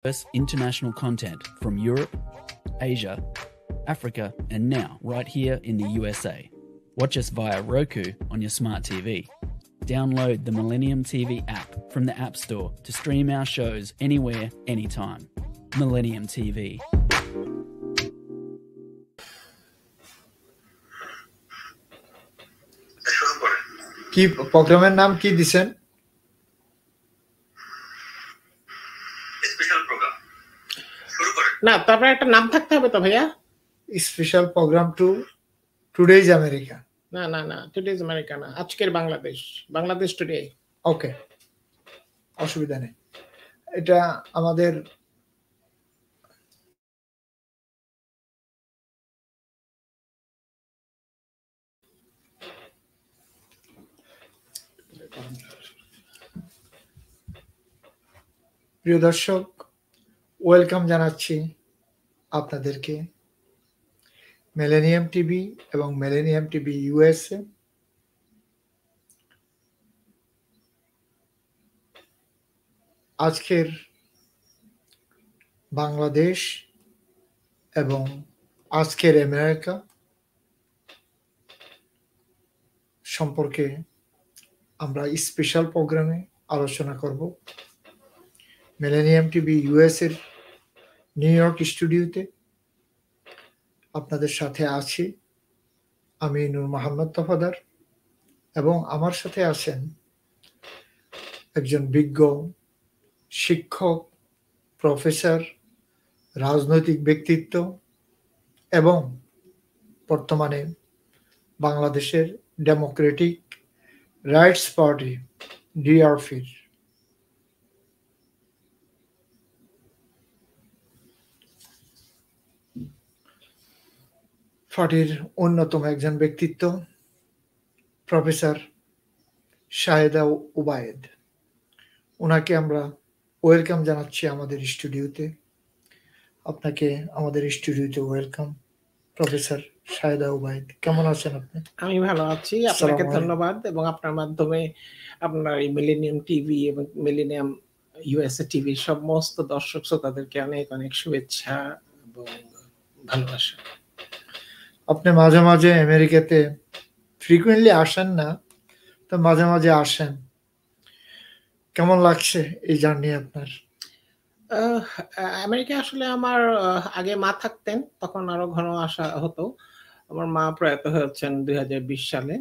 International content from Europe, Asia, Africa, and now right here in the USA. Watch us via Roku on your smart TV. Download the Millennium TV app from the App Store to stream our shows anywhere, anytime. Millennium TV. কি প্রোগ্রামের নাম কি দিছেন? Special programme শুরু করেন। না, তারপরে একটা নাম থাকতে হবে তো ভাইয়া। Special programme to today's America. না না না, টুডেজ আমেরিকা না, আজকের বাংলাদেশ, বাংলাদেশ টুডে। ওকে, অসুবিধা নেই। এটা আমাদের প্রিয় দর্শক, ওয়েলকাম জানাচ্ছি আপনাদেরকে মিলেনিয়াম টিভি এবং মিলেনিয়াম টিভি ইউএসএ। আজকের বাংলাদেশ এবং আজকের আমেরিকা সম্পর্কে আমরা স্পেশাল প্রোগ্রামে আলোচনা করব। মিলেনিয়াম টিভি ইউএসএর নিউ ইয়র্ক স্টুডিওতে আপনাদের সাথে আছি আমি নূর মোহাম্মদ তফাদার, এবং আমার সাথে আছেন একজন বিজ্ঞ শিক্ষক, প্রফেসর, রাজনৈতিক ব্যক্তিত্ব এবং বর্তমানে বাংলাদেশের ডেমোক্রেটিক রাইটস পার্টি ডিআরপির পার্টির অন্যতম একজন ব্যক্তিত্ব প্রফেসর শাহেদা উবায়েদ। ওনাকে আমরা ওয়েলকাম জানাচ্ছি আমাদের স্টুডিওতে। আপনাকে আমাদের স্টুডিওতে ওয়েলকাম প্রফেসর শাহেদা উবায়েদ। কেমন আছেন আপনি? আমি ভালো আছি, আপনাকে ধন্যবাদ। এবং আপনার মাধ্যমে আপনার এই মিলেনিয়াম টিভি এবং মিলেনিয়াম ইউএসএ টিভির সমস্ত দর্শক শ্রোতাদেরকে অনেক অনেক শুভেচ্ছা এবং ভালোবাসা। আপনি মাঝে মাঝে আমেরিকাতে ফ্রিকুয়েন্টলি আসেন না, তো মাঝে মাঝে আসেন। কেমন লাগছে এই জার্নি আপনার? আমেরিকা আসলে আমার আগে মা থাকতেন, তখন আরো ঘন আসা হতো। আমার মা প্রয়াত হয়েছেন 2020 সালে।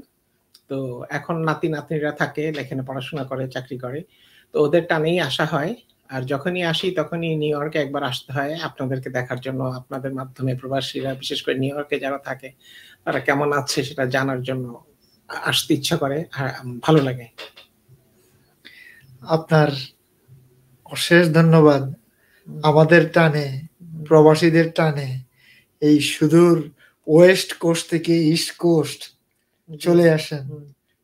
তো এখন নাতি নাতনিরা থাকে, এখানে পড়াশোনা করে, চাকরি করে, তো ওদের টানেই আসা হয়। আর যখনই আসি তখনই নিউ ইয়র্কে একবার আসতে হয় আপনাদেরকে দেখার জন্য। আপনাদের মাধ্যমে প্রবাসীরা, বিশেষ করে নিউ ইয়র্কে যারা থাকে, তারা কেমন আছে সেটা জানার জন্য আসতে ইচ্ছা করে, আর ভালো লাগে। আপনার অশেষ ধন্যবাদ। আমাদের টানে, প্রবাসীদের টানে এই সুদূর ওয়েস্ট কোস্ট থেকে ইস্ট কোস্ট চলে আসেন,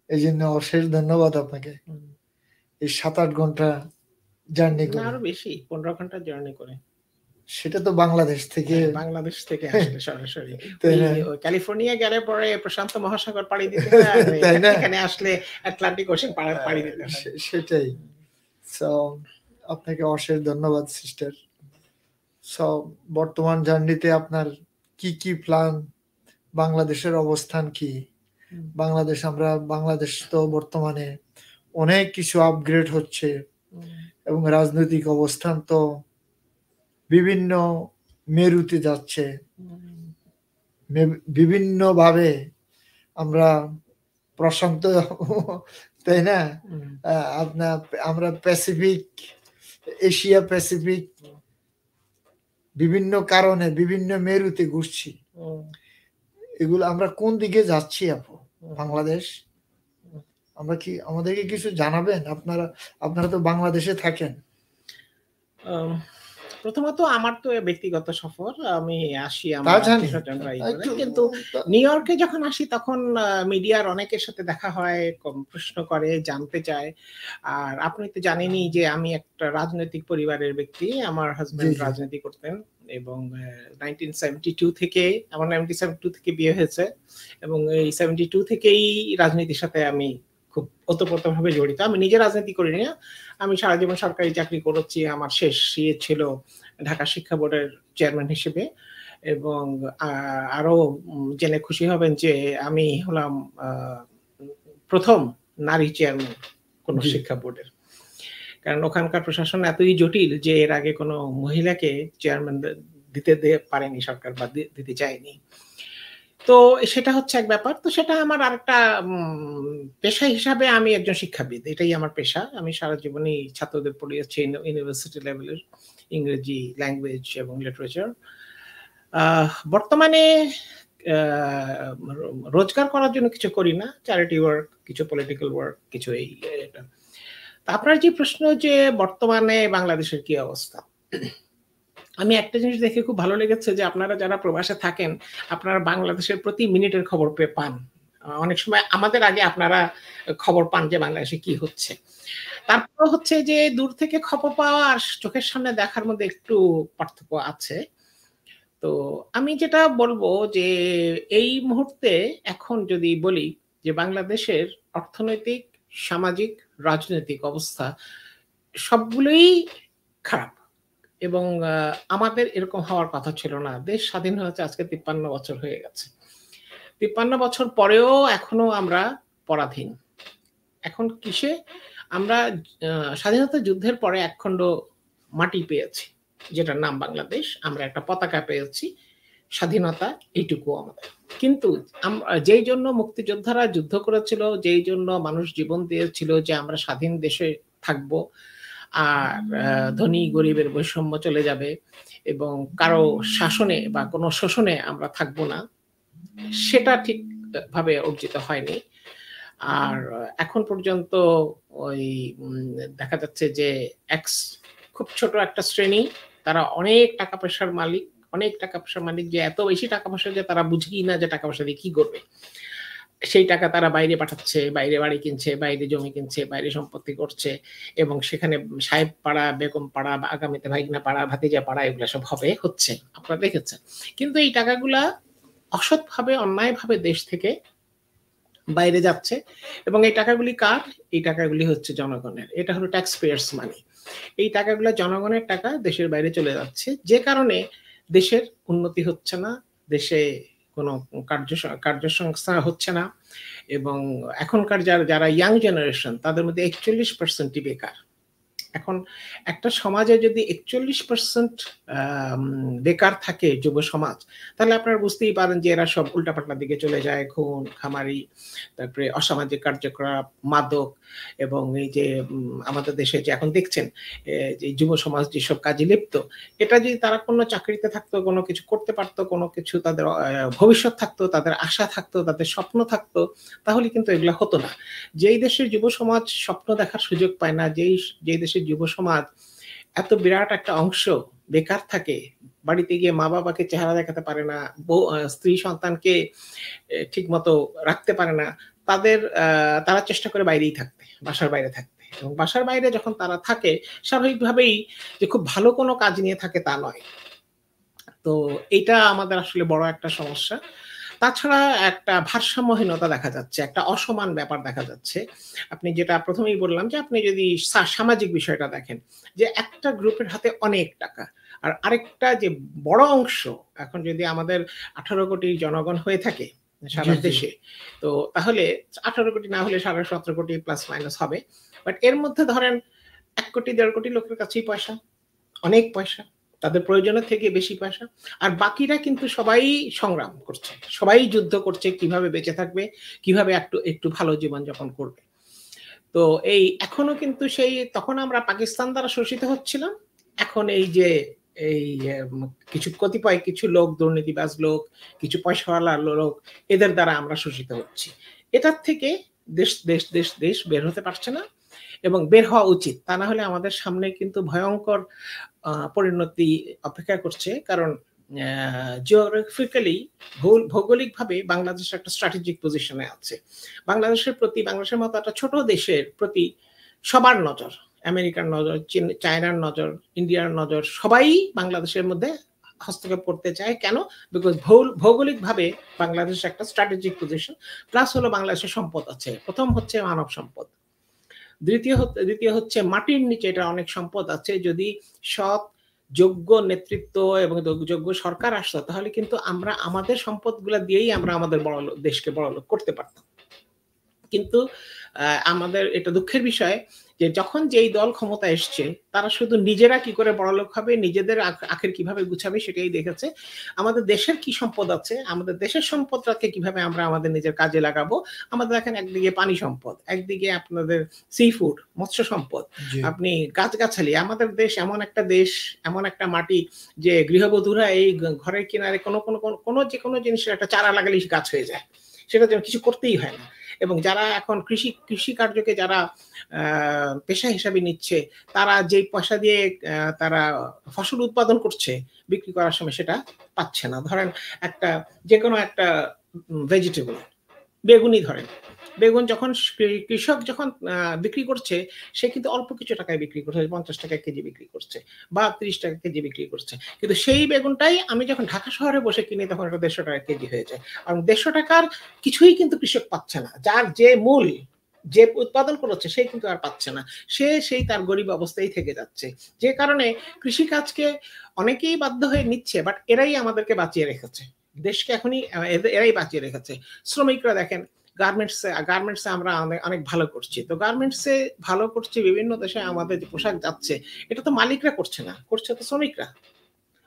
এই জন্য অশেষ ধন্যবাদ আপনাকে। এই 7-8 ঘন্টা জার্নি করে, আরো বেশি 15 ঘন্টা জার্নি করে, সেটা তো বাংলাদেশ থেকে আসলে সরাসরি ক্যালিফোর্নিয়া গেলে পরে প্রশান্ত মহাসাগর পাড়ি দিতে হয়, এখানে আসলে আটলান্টিক ওশেন পাড়ি দিতে হয়। সেটাই। সো আপনাকে অশেষ ধন্যবাদ সিস্টার। সো বর্তমান জার্নিতে আপনার কি কি প্ল্যান? বাংলাদেশের অবস্থান কি? বাংলাদেশ তো বর্তমানে অনেক কিছু আপগ্রেড হচ্ছে, এবং রাজনৈতিক অবস্থান তো বিভিন্ন মেরুতে যাচ্ছে। বিভিন্ন ভাবে আমরা প্রশান্ত, তাই না, আমরা প্যাসিফিক, এশিয়া প্যাসিফিক, বিভিন্ন কারণে বিভিন্ন মেরুতে ঘুরছি। এগুলো আমরা কোন দিকে যাচ্ছি আপু? বাংলাদেশ, আমরা কি, আমাদেরকে কিছু জানাবেন? আপনারা তো বাংলাদেশে থাকেন। প্রথমত আমার তো ব্যক্তিগত সফর, আমি আসি আমার কিন্তু নিউ ইয়র্কে যখন আসি তখন মিডিয়ার অনেকের সাথে দেখা হয়, প্রশ্ন করে, জানতে চায়। আর আপনি তো জানেনই যে আমি একটা রাজনৈতিক পরিবারের ব্যক্তি। আমার হাজবেন্ড রাজনীতি করতেন, এবং 1972 থেকে, আমার 1972 থেকে বিয়ে হয়েছে, এবং এই 72 থেকেই রাজনীতির সাথে আমি খুব ওতপ্রোতভাবে জড়িত। আমি নিজে রাজনীতি করি না, আমি সারা জীবন সরকারি চাকরি করেছি। আমার শেষ ইয়ে ছিল ঢাকা শিক্ষা বোর্ডের চেয়ারম্যান হিসেবে, এবং আরো জেনে খুশি হবেন যে আমি হলাম প্রথম নারী চেয়ারম্যান কোন শিক্ষা বোর্ডের। কারণ ওখানকার প্রশাসন এতই জটিল যে এর আগে কোনো মহিলাকে চেয়ারম্যান দিতে পারেনি সরকার, বা দিতে চায়নি। তো সেটা হচ্ছে এক ব্যাপার। তো সেটা আমার আরেকটা পেশা হিসাবে আমি একজন শিক্ষাবিদ, এটাই আমার পেশা। আমি সারা জীবনই ছাত্রদের পড়িয়েছি ইউনিভার্সিটি লেভেলের ইংরেজি ল্যাঙ্গুয়েজ এবং লিটারেচার। বর্তমানে রোজগার করার জন্য কিছু করি না, চ্যারিটি ওয়ার্ক, কিছু পলিটিক্যাল ওয়ার্ক, কিছু এই এটা। আপনার যে প্রশ্ন যে বর্তমানে বাংলাদেশের কি অবস্থা, আমি একটা জিনিস দেখে খুব ভালো লেগেছে যে আপনারা যারা প্রবাসে থাকেন আপনারা বাংলাদেশের প্রতি মিনিটের খবর পান। অনেক সময় আমাদের আগে আপনারা খবর পান যে বাংলাদেশে কি হচ্ছে। তারপর হচ্ছে যে দূর থেকে খবর পাওয়া আর চোখের সামনে দেখার মধ্যে একটু পার্থক্য আছে। তো আমি যেটা বলবো যে এই মুহূর্তে এখন যদি বলি যে বাংলাদেশের অর্থনৈতিক, সামাজিক, রাজনৈতিক অবস্থা সবগুলোই খারাপ, এবং আমাদের এরকম হওয়ার কথা ছিল না। দেশ স্বাধীন হয়েছে আজকে 53 বছর হয়ে গেছে। 53 বছর পরেও এখনো আমরা পরাধীন। এখন কিসে আমরা স্বাধীনতা যুদ্ধের পরে একখণ্ড মাটি পেয়েছি যেটার নাম বাংলাদেশ, আমরা একটা পতাকা পেয়েছি, স্বাধীনতা এইটুকু আমাদের। কিন্তু যেই জন্য মুক্তিযোদ্ধারা যুদ্ধ করেছিল, যেই জন্য মানুষ জীবন দিয়েছিল যে আমরা স্বাধীন দেশে থাকবো, আর ধনী গরিবের বৈষম্য চলে যাবে এবং কারো শাসনে বা কোনো শোষণে আমরা থাকবো না, সেটা ঠিকভাবে অর্জিত হয়নি। আর এখন পর্যন্ত ওই দেখা যাচ্ছে যে খুব ছোট একটা শ্রেণী, তারা অনেক টাকা পয়সার মালিক, যে এত বেশি টাকা পয়সা যে তারা বুঝেই না যে টাকা পয়সা দিয়ে কি করবে। সেই টাকা তারা বাইরে পাঠাচ্ছে, বাইরে বাড়ি কিনছে, বাইরে জমি কিনছে, বাইরে সম্পত্তি করছে, এবং সেখানে সাহেব পাড়া, বেগম পাড়া, বা আগামীতে ভাইগনা পাড়া, ভাতিজা পাড়া, এগুলো সব হচ্ছে, আপনারা দেখেছেন। কিন্তু এই টাকাগুলা অসৎভাবে, অন্যায়ভাবে দেশ থেকে বাইরে যাচ্ছে, এবং এই টাকাগুলি কার? এই টাকাগুলি হচ্ছে জনগণের। এটা হলো ট্যাক্স পেয়ার্স মানি। এই টাকাগুলো জনগণের টাকা দেশের বাইরে চলে যাচ্ছে, যে কারণে দেশের উন্নতি হচ্ছে না, দেশে কোনো কার্যসংস্থান হচ্ছে না, এবং এখনকার যারা ইয়াং জেনারেশন তাদের মধ্যে 41% বেকার। এখন একটা সমাজে যদি 41% বেকার থাকে যুব সমাজ, তাহলে আপনারা বুঝতেই পারেন যে এরা সব উল্টাপাল্টা দিকে চলে যায়, খুন, খামারি, তারপরে অসামাজিক কার্যকলাপ, মাদক, এবং এই যে আমাদের দেশে যে এখন দেখছেন যে যুব সমাজ যেসব কাজে লিপ্ত, এটা যদি তারা কোনো চাকরিতে থাকতো, কোনো কিছু করতে পারতো, কোনো কিছু তাদের ভবিষ্যৎ থাকতো, তাদের আশা থাকতো, তাদের স্বপ্ন থাকতো, তাহলে কিন্তু এগুলো হতো না। যেই দেশের যুব সমাজ স্বপ্ন দেখার সুযোগ পায় না, যেই দেশের যুব সমাজ এত বিরাট একটা অংশ বেকার থাকে, বাড়িতে গিয়ে মা বাবাকে চেহারা দেখাতে পারে না, স্ত্রী সন্তানকে ঠিক মতো রাখতে পারে না, তারা চেষ্টা করে বাইরেই থাকতে, বাসার বাইরে থাকতে। এবং বাসার বাইরে যখন তারা থাকে, স্বাভাবিকভাবেই যে খুব ভালো কোনো কাজ নিয়ে থাকে তা নয়। তো এটা আমাদের আসলে বড় একটা সমস্যা। তাছাড়া একটা ভারসাম্যহীনতা দেখা যাচ্ছে, একটা অসমান ব্যাপার দেখা যাচ্ছে। আপনি যেটা প্রথমেই বললাম যে আপনি যদি সামাজিক বিষয়টা দেখেন, যে একটা গ্রুপের হাতে অনেক টাকা, আর আরেকটা যে বড় অংশ, এখন যদি আমাদের 18 কোটি জনগণ হয়ে থাকে সারা দেশে, তো তাহলে 18 কোটি না হলে 17.5 কোটি প্লাস মাইনাস হবে, বাট এর মধ্যে ধরেন 1 কোটি 1.5 কোটি লোকের কাছেই পয়সা, অনেক পয়সা, তাদের প্রয়োজনের থেকে বেশি পয়সা, আর বাকিরা কিন্তু সবাই সংগ্রাম করছে, সবাই যুদ্ধ করছে কিভাবে বেঁচে থাকবে, কিভাবে একটু ভালো জীবনযাপন করবে। তো এই এখনো কিন্তু সেই তখন আমরা পাকিস্তান দ্বারা শোষিত হচ্ছিলাম, এখন এই যে কতিপয় কিছু লোক, দুর্নীতিবাজ লোক, কিছু পয়সাওয়ালা লোক, এদের দ্বারা আমরা শোষিত হচ্ছি। এটার থেকে দেশ বের হতে পারছে না, এবং বের হওয়া উচিত। তা না হলে আমাদের সামনে কিন্তু ভয়ঙ্কর পরিণতি অপেক্ষা করছে। কারণ জিওগ্রাফিক্যালি, ভৌগোলিকভাবে বাংলাদেশ একটা স্ট্র্যাটেজিক পজিশনে আছে। বাংলাদেশের মতো একটা ছোট দেশের প্রতি সবার নজর, আমেরিকার নজর, চায়নার নজর, ইন্ডিয়ার নজর, সবাই বাংলাদেশের মধ্যে হস্তক্ষেপ করতে চায়। কেন? বিকজ ভৌগোলিকভাবে বাংলাদেশ একটা স্ট্র্যাটেজিক পজিশন, প্লাস হলো বাংলাদেশের সম্পদ আছে। প্রথম হচ্ছে মানব সম্পদ, দ্বিতীয় হচ্ছে মাটির নিচে এটা অনেক সম্পদ আছে। যদি সৎ যোগ্য নেতৃত্ব এবং যোগ্য সরকার আসতো, তাহলে কিন্তু আমরা আমাদের সম্পদগুলো দিয়েই আমরা আমাদের দেশকে বড়লোক করতে পারতাম। কিন্তু আমাদের এটা দুঃখের বিষয় যে যখন যেই দল ক্ষমতা এসছে, তারা শুধু নিজেরা কি করে বড়লোক হবে, নিজেদের আখের কিভাবে গুছাবে সেটাই দেখেছে। আমাদের দেশের কি সম্পদ আছে, আমাদের দেশের সম্পদটাকে কিভাবে আমরা আমাদের নিজের কাজে লাগাবো। আমাদের দেখেন একদিকে পানি সম্পদ, একদিকে আপনাদের সি ফুড, মৎস্য সম্পদ, আপনি গাছগাছালি। আমাদের দেশ এমন একটা দেশ, এমন একটা মাটি যে গৃহবধূরা এই ঘরের কিনারে কোনো যে কোনো জিনিসের একটা চারা লাগালেই গাছ হয়ে যায়, সেটা যেন কিছু করতেই হয় না। এবং যারা এখন কৃষি কার্যকে যারা পেশা হিসাবে নিচ্ছে, তারা যেই পয়সা দিয়ে তারা ফসল উৎপাদন করছে, বিক্রি করার সময় সেটা পাচ্ছে না। ধরেন যে কোনো একটা ভেজিটেবল, বেগুনই ধরেন, বেগুন যখন কৃষক যখন বিক্রি করছে, সে কিন্তু অল্প কিছু টাকায় বিক্রি করছে, 50 টাকা কেজি বিক্রি করছে বা 30 টাকা কেজি বিক্রি করছে। কিন্তু সেই বেগুনটাই আমি যখন ঢাকা শহরে বসে কিনি, তখন এটা 150 টাকা কেজি হয়ে যায়। আর 150 টাকার কিছুই কিন্তু কৃষক পাচ্ছে না। যার যে মূল, যে উৎপাদন করেছে, সে কিন্তু আর পাচ্ছে না, সেই তার গরিব অবস্থায় থেকে যাচ্ছে। যে কারণে কৃষিকাজকে অনেকেই বাধ্য হয়ে নিচ্ছে, বাট এরাই আমাদেরকে বাঁচিয়ে রেখেছে, দেশকে এখনই এরাই বাঁচিয়ে রেখেছে। শ্রমিকরা দেখেন, গার্মেন্টসে আমরা অনেক ভালো করছি, তো গার্মেন্টসে ভালো করছি, বিভিন্ন দেশে আমাদের যে পোশাক যাচ্ছে, এটা তো মালিকরা করছে না, করছে তো শ্রমিকরা।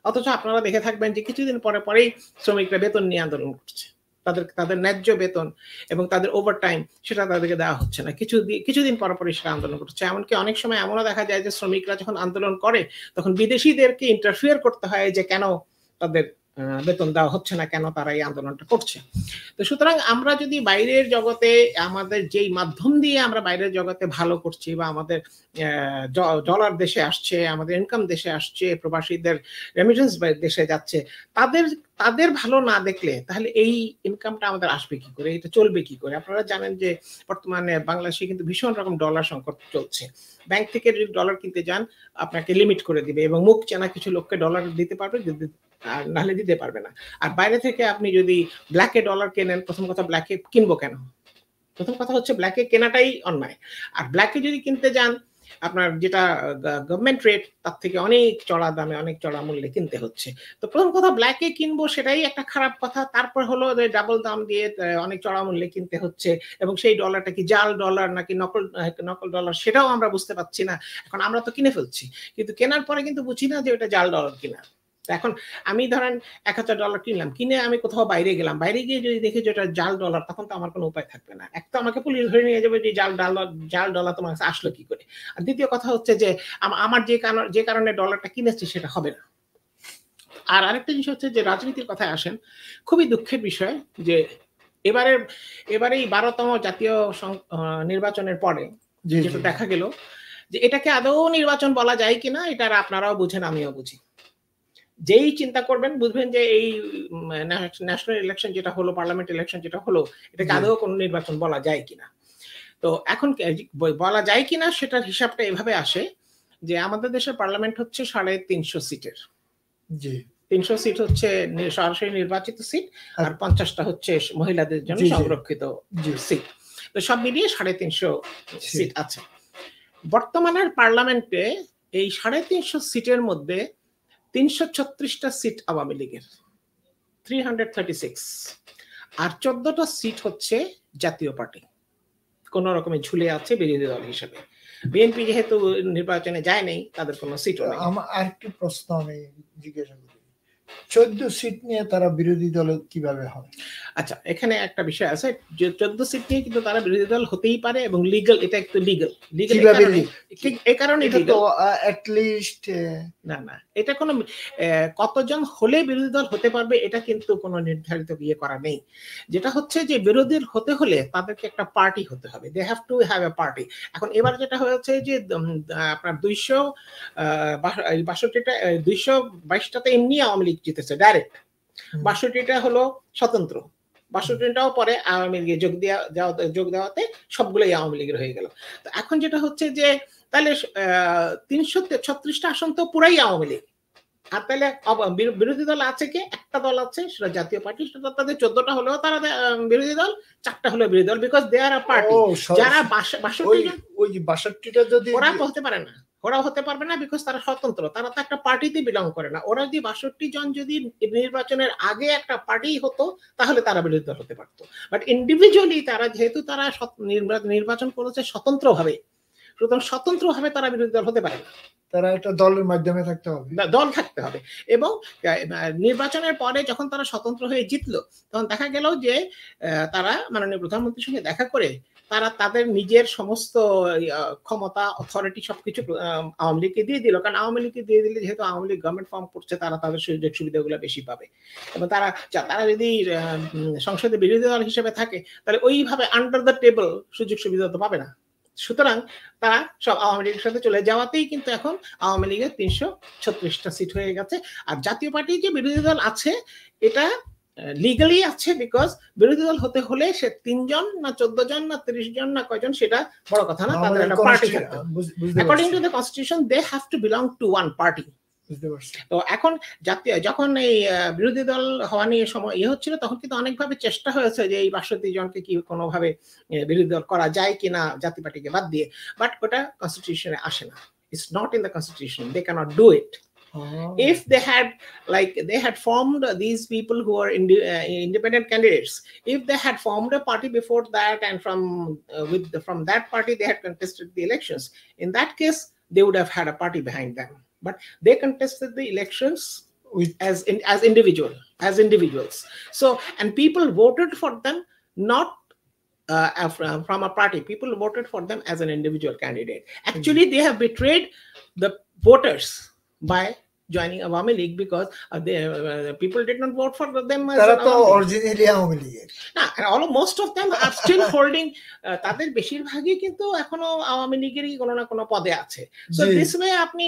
অথচ আপনারা দেখে থাকবেন যে কিছুদিন পরেই শ্রমিকরা বেতন নিয়ে আন্দোলন করছে, তাদের ন্যায্য বেতন এবং তাদের ওভারটাইম সেটা তাদেরকে দেওয়া হচ্ছে না। কিছুদিন পরই সেটা আন্দোলন করছে। এমনকি অনেক সময় এমনও দেখা যায় যে শ্রমিকরা যখন আন্দোলন করে, তখন বিদেশিদেরকে ইন্টারফিয়ার করতে হয় যে কেন তাদের বেতন দেওয়া হচ্ছে না, কেন তারা এই আন্দোলনটা করছে। তো সুতরাং আমরা যদি বাইরের জগতে, আমাদের যেই মাধ্যম দিয়ে আমরা বাইরের জগতে ভালো করছি, বা আমাদের ডলার দেশে আসছে, আমাদের ইনকাম দেশে আসছে, প্রবাসীদের রেমিটেন্স দেশে যাচ্ছে, তাদের ভালো না দেখলে তাহলে এই ইনকামটা আমাদের আসবে কি করে, এটা চলবে কি করে? আপনারা জানেন যে বর্তমানে বাংলাদেশে কিন্তু ভীষণ রকম ডলার সংকট চলছে। ব্যাংক থেকে যদি ডলার কিনতে যান, আপনাকে লিমিট করে দিবে এবং মুখ চেনা কিছু লোককে ডলার দিতে পারবে, আর নাহলে দিতে পারবে না। আর বাইরে থেকে আপনি যদি ব্ল্যাকে ডলার কেনেন, প্রথম কথা ব্ল্যাকে কিনবো কেন? প্রথম কথা হচ্ছে ব্ল্যাকে কেনাটাই অন্যায়। আর ব্ল্যাকে যদি কিনতে যান, আপনার যেটা গভর্নমেন্ট রেট, তার থেকে অনেক চড়া দামে, অনেক চড়া মূল্যে কিনতে হচ্ছে। তো প্রথম কথা ব্ল্যাকে কিনবো, সেটাই একটা খারাপ কথা। তারপর হলো যে ডাবল দাম দিয়ে অনেক চড়া মূল্যে কিনতে হচ্ছে, এবং সেই ডলারটা কি জাল ডলার নাকি নকল ডলার, সেটাও আমরা বুঝতে পারছি না। এখন আমরা তো কিনে ফেলছি, কিন্তু কেনার পরে কিন্তু বুঝি না যে ওটা জাল ডলার কিনা। এখন আমি ধরেন $1000 কিনলাম, কিনে আমি কোথাও বাইরে গেলাম, বাইরে গিয়ে যদি দেখি যে এটা জাল ডলার, তখন তো আমার কোনো উপায় থাকবে না। এক তো আমাকে পুলিশ ধরে নিয়ে যাবে যে জাল ডলার তোমার কাছে আসলো কি করে। আর দ্বিতীয় কথা হচ্ছে যে আমার যে কারণে ডলারটা কিনেছি সেটা হবে না। আর আরেকটা জিনিস হচ্ছে যে রাজনীতির কথায় আসেন, খুবই দুঃখের বিষয় যে এবারে এই 12তম জাতীয় নির্বাচনের পরে যেটা দেখা গেল যে এটাকে আদৌ নির্বাচন বলা যায় কিনা, এটা আপনারাও বুঝেন, আমিও বুঝি। যেই চিন্তা করবেন বুঝবেন যে এই ন্যাশনাল ইলেকশন যেটা হলো, পার্লামেন্ট ইলেকশন যেটা হলো, এটাকে আদৌ কোনো নির্বাচন বলা যায় কিনা। তো এখন বলা যায় কিনা সেটার হিসাবটা এভাবে আসে যে আমাদের দেশের পার্লামেন্ট হচ্ছে 350 সিটের। 300 সিট হচ্ছে সরাসরি নির্বাচিত সিট, আর 50টা হচ্ছে মহিলাদের জন্য সংরক্ষিত সিট। তো সব মিলিয়ে 350 সিট আছে। বর্তমানের পার্লামেন্টে এই 350 সিটের মধ্যে 336টা সিট আওয়ামী লীগের, 336, আর 14টা সিট হচ্ছে জাতীয় পার্টি, কোন রকমের ঝুলে আছে বিরোধী দল হিসেবে। বিএনপি যেহেতু নির্বাচনে যায় নাই, তাদের কোনো সিটও নেই। আমার আরেকটি প্রশ্ন আমি জিজ্ঞাসা করি, 14 সিট নিয়ে তারা বিরোধী দল কিভাবে হয়? আচ্ছা, এখানে একটা বিষয় আছে যে 14 সিট নিয়ে কিন্তু তারা বিরোধী দল হতেই পারে, এবং লিগ্যাল, এটা একটু লিগ্যাল এই কারণে এট লিস্ট না এটা কোনো কতজন হলে বিরোধী দল হতে পারবে এটা কিন্তু কোনো নির্ধারিত ইয়ে করা নেই। যেটা হচ্ছে যে বিরোধী হতে হলে তাদেরকে একটা পার্টি হতে হবে, they have to have a party. এখন এবার যেটা হয়েছে যে আপনার 222টাতে এমনি আওয়ামী লীগ জিতেছে ডাইরেক্ট, 62টা হলো স্বতন্ত্র, 62টাও পরে আওয়ামী লীগে যোগ দেওয়াতে সবগুলোই আওয়ামী লীগের হয়ে গেল। তো এখন যেটা হচ্ছে যে তাহলে 336টা আসন তো পুরাই আওয়ামী লীগ, আর তাহলে বিরোধী দল আছে কি? একটা দল আছে, সেটা জাতীয় পার্টি, সেটা তাদের 14টা হলেও তারা বিরোধী দল, 4টা হলেও বিরোধী দল, because they R a party. যারা 62 জন, ওই 62টা যদি ওরা হতে পারে না, ওরা হতে পারবে না, বিকজ তারা স্বতন্ত্র, তারা তো একটা পার্টিতে বিলং করে না। ওরা যদি 62 জন যদি নির্বাচনের আগে একটা পার্টি হতো তাহলে তারা বিরোধী দল হতে পারতো। বাট ইন্ডিভিজুয়ালি তারা, যেহেতু তারা নির্বাচন করেছে স্বতন্ত্রভাবে, সুতরাং স্বতন্ত্রভাবে তারা বিরোধী দল হতে পারে না, তারা একটা দলের মাধ্যমে থাকতে হবে, দল থাকতে হবে। এবং নির্বাচনের পরে যখন তারা স্বতন্ত্র হয়ে জিতলো, তখন দেখা গেল যে তারা মাননীয় প্রধানমন্ত্রীর সঙ্গে দেখা করে তারা তাদের নিজের সমস্ত ক্ষমতা, অথরিটি সবকিছু আওয়ামী লীগকে দিয়ে দিল। কারণ আওয়ামী লীগকে দিয়ে দিলে, যেহেতু আওয়ামী লীগ গভর্নমেন্ট ফর্ম করছে, তারা তাদের সুযোগ সুবিধাগুলো বেশি পাবে। এবং তারা যদি সংসদে বিরোধী দল হিসেবে থাকে, তাহলে ওইভাবে আন্ডার দ্য টেবল সুযোগ সুবিধা তো পাবে না। সুতরাং তারা সব আওয়ামী লীগের সাথে চলে যাওয়াতেই কিন্তু এখন আওয়ামী লীগের 336টা সিট হয়ে গেছে। আর জাতীয় পার্টি যে বিরোধী দল আছে, এটা লিগালি আছে, বিকজ বিরোধী দল হতে হলে সে 3 জন না 14 জন না 30 জন না কয়জন, সেটা বড় কথা না, তাদের একটা পার্টি থাকতে হবে। According to the constitution they have to belong to one party. তো এখন যখন এই বিরোধী দল হওয়া নিয়ে সময় হচ্ছিল, তখন কিন্তু অনেকভাবে চেষ্টা হয়েছে যে এই 62 জনকে কি কোনোভাবে বিরোধী দল করা যায় কিনা জাতীয় পার্টিকে বাদ দিয়ে, বাট ওটা কনস্টিটিউশনে আসে না। It's not in the constitution, they can't do it. If they had formed these people who are independent candidates, if they had formed a party before that, and from that party they had contested the elections, in that case they would have had a party behind them. But they contested the elections as individuals. So, and people voted for them not from a party. People voted for them as an individual candidate. Actually, they have betrayed the voters by joining Awami League, because people did not vote for them as originally Awami League. Most of them are still holding, তাদের বেশিরভাগই কিন্তু এখনো আওয়ামী লীগেরই কোনো না কোনো পদে আছে। So this way আপনি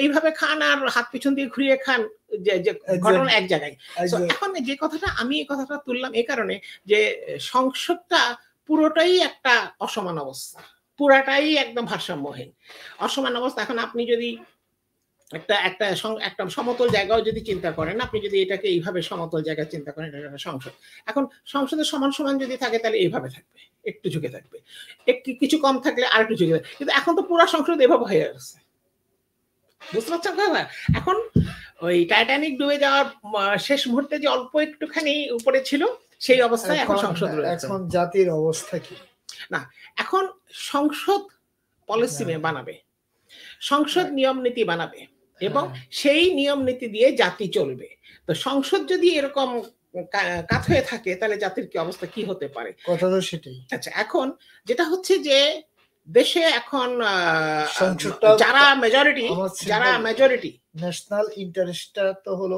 এইভাবে খান আর হাত পিছন দিয়ে ঘুরিয়ে খান, যে ঘটনা এক জায়গায়। সো এখন যে কথাটা আমি এই কথাটা তুললাম এই কারণে যে সংসদটা পুরোটাই একটা অসমান অবস্থা, পুরাটাই একদম ভারসাম্যহীন অসমান অবস্থা। এখন আপনি যদি একটা সমতল জায়গাও যদি চিন্তা করেন, আপনি যদি এটাকে এইভাবে সমতল জায়গা চিন্তা করেন, এটা সংসদ, এখন সংসদের সমান সমান যদি থাকে তাহলে এইভাবে থাকবে, একটু ঝুঁকে থাকবে, কিছু কম থাকলে আর একটু ঝুঁকে থাকবে। কিন্তু এখন তো পুরো সংসদ এভাবে হয়ে গেছে, বুঝতে পারছেন কথা? এখন ওই টাইটানিক ডুবে যাওয়ার শেষ মুহূর্তে যে অল্প একটুখানি উপরে ছিল, সেই অবস্থায় এখন সংসদ রয়েছে। এখন জাতির অবস্থা কি? না, এখন সংসদ পলিসি বানাবে, সংসদ নিয়ম নীতি বানাবে, এবং সেই নিয়ম নীতি দিয়ে জাতি চলবে। তো সংসদ যদি এরকম কাজ হয়ে থাকে, তাহলে জাতির কি অবস্থা কি হতে পারে? কথা তো সেটাই। আচ্ছা, এখন যেটা হচ্ছে যে দেশে এখন যারা মেজরিটি ন্যাশনাল ইন্টারেস্টটা তো হলো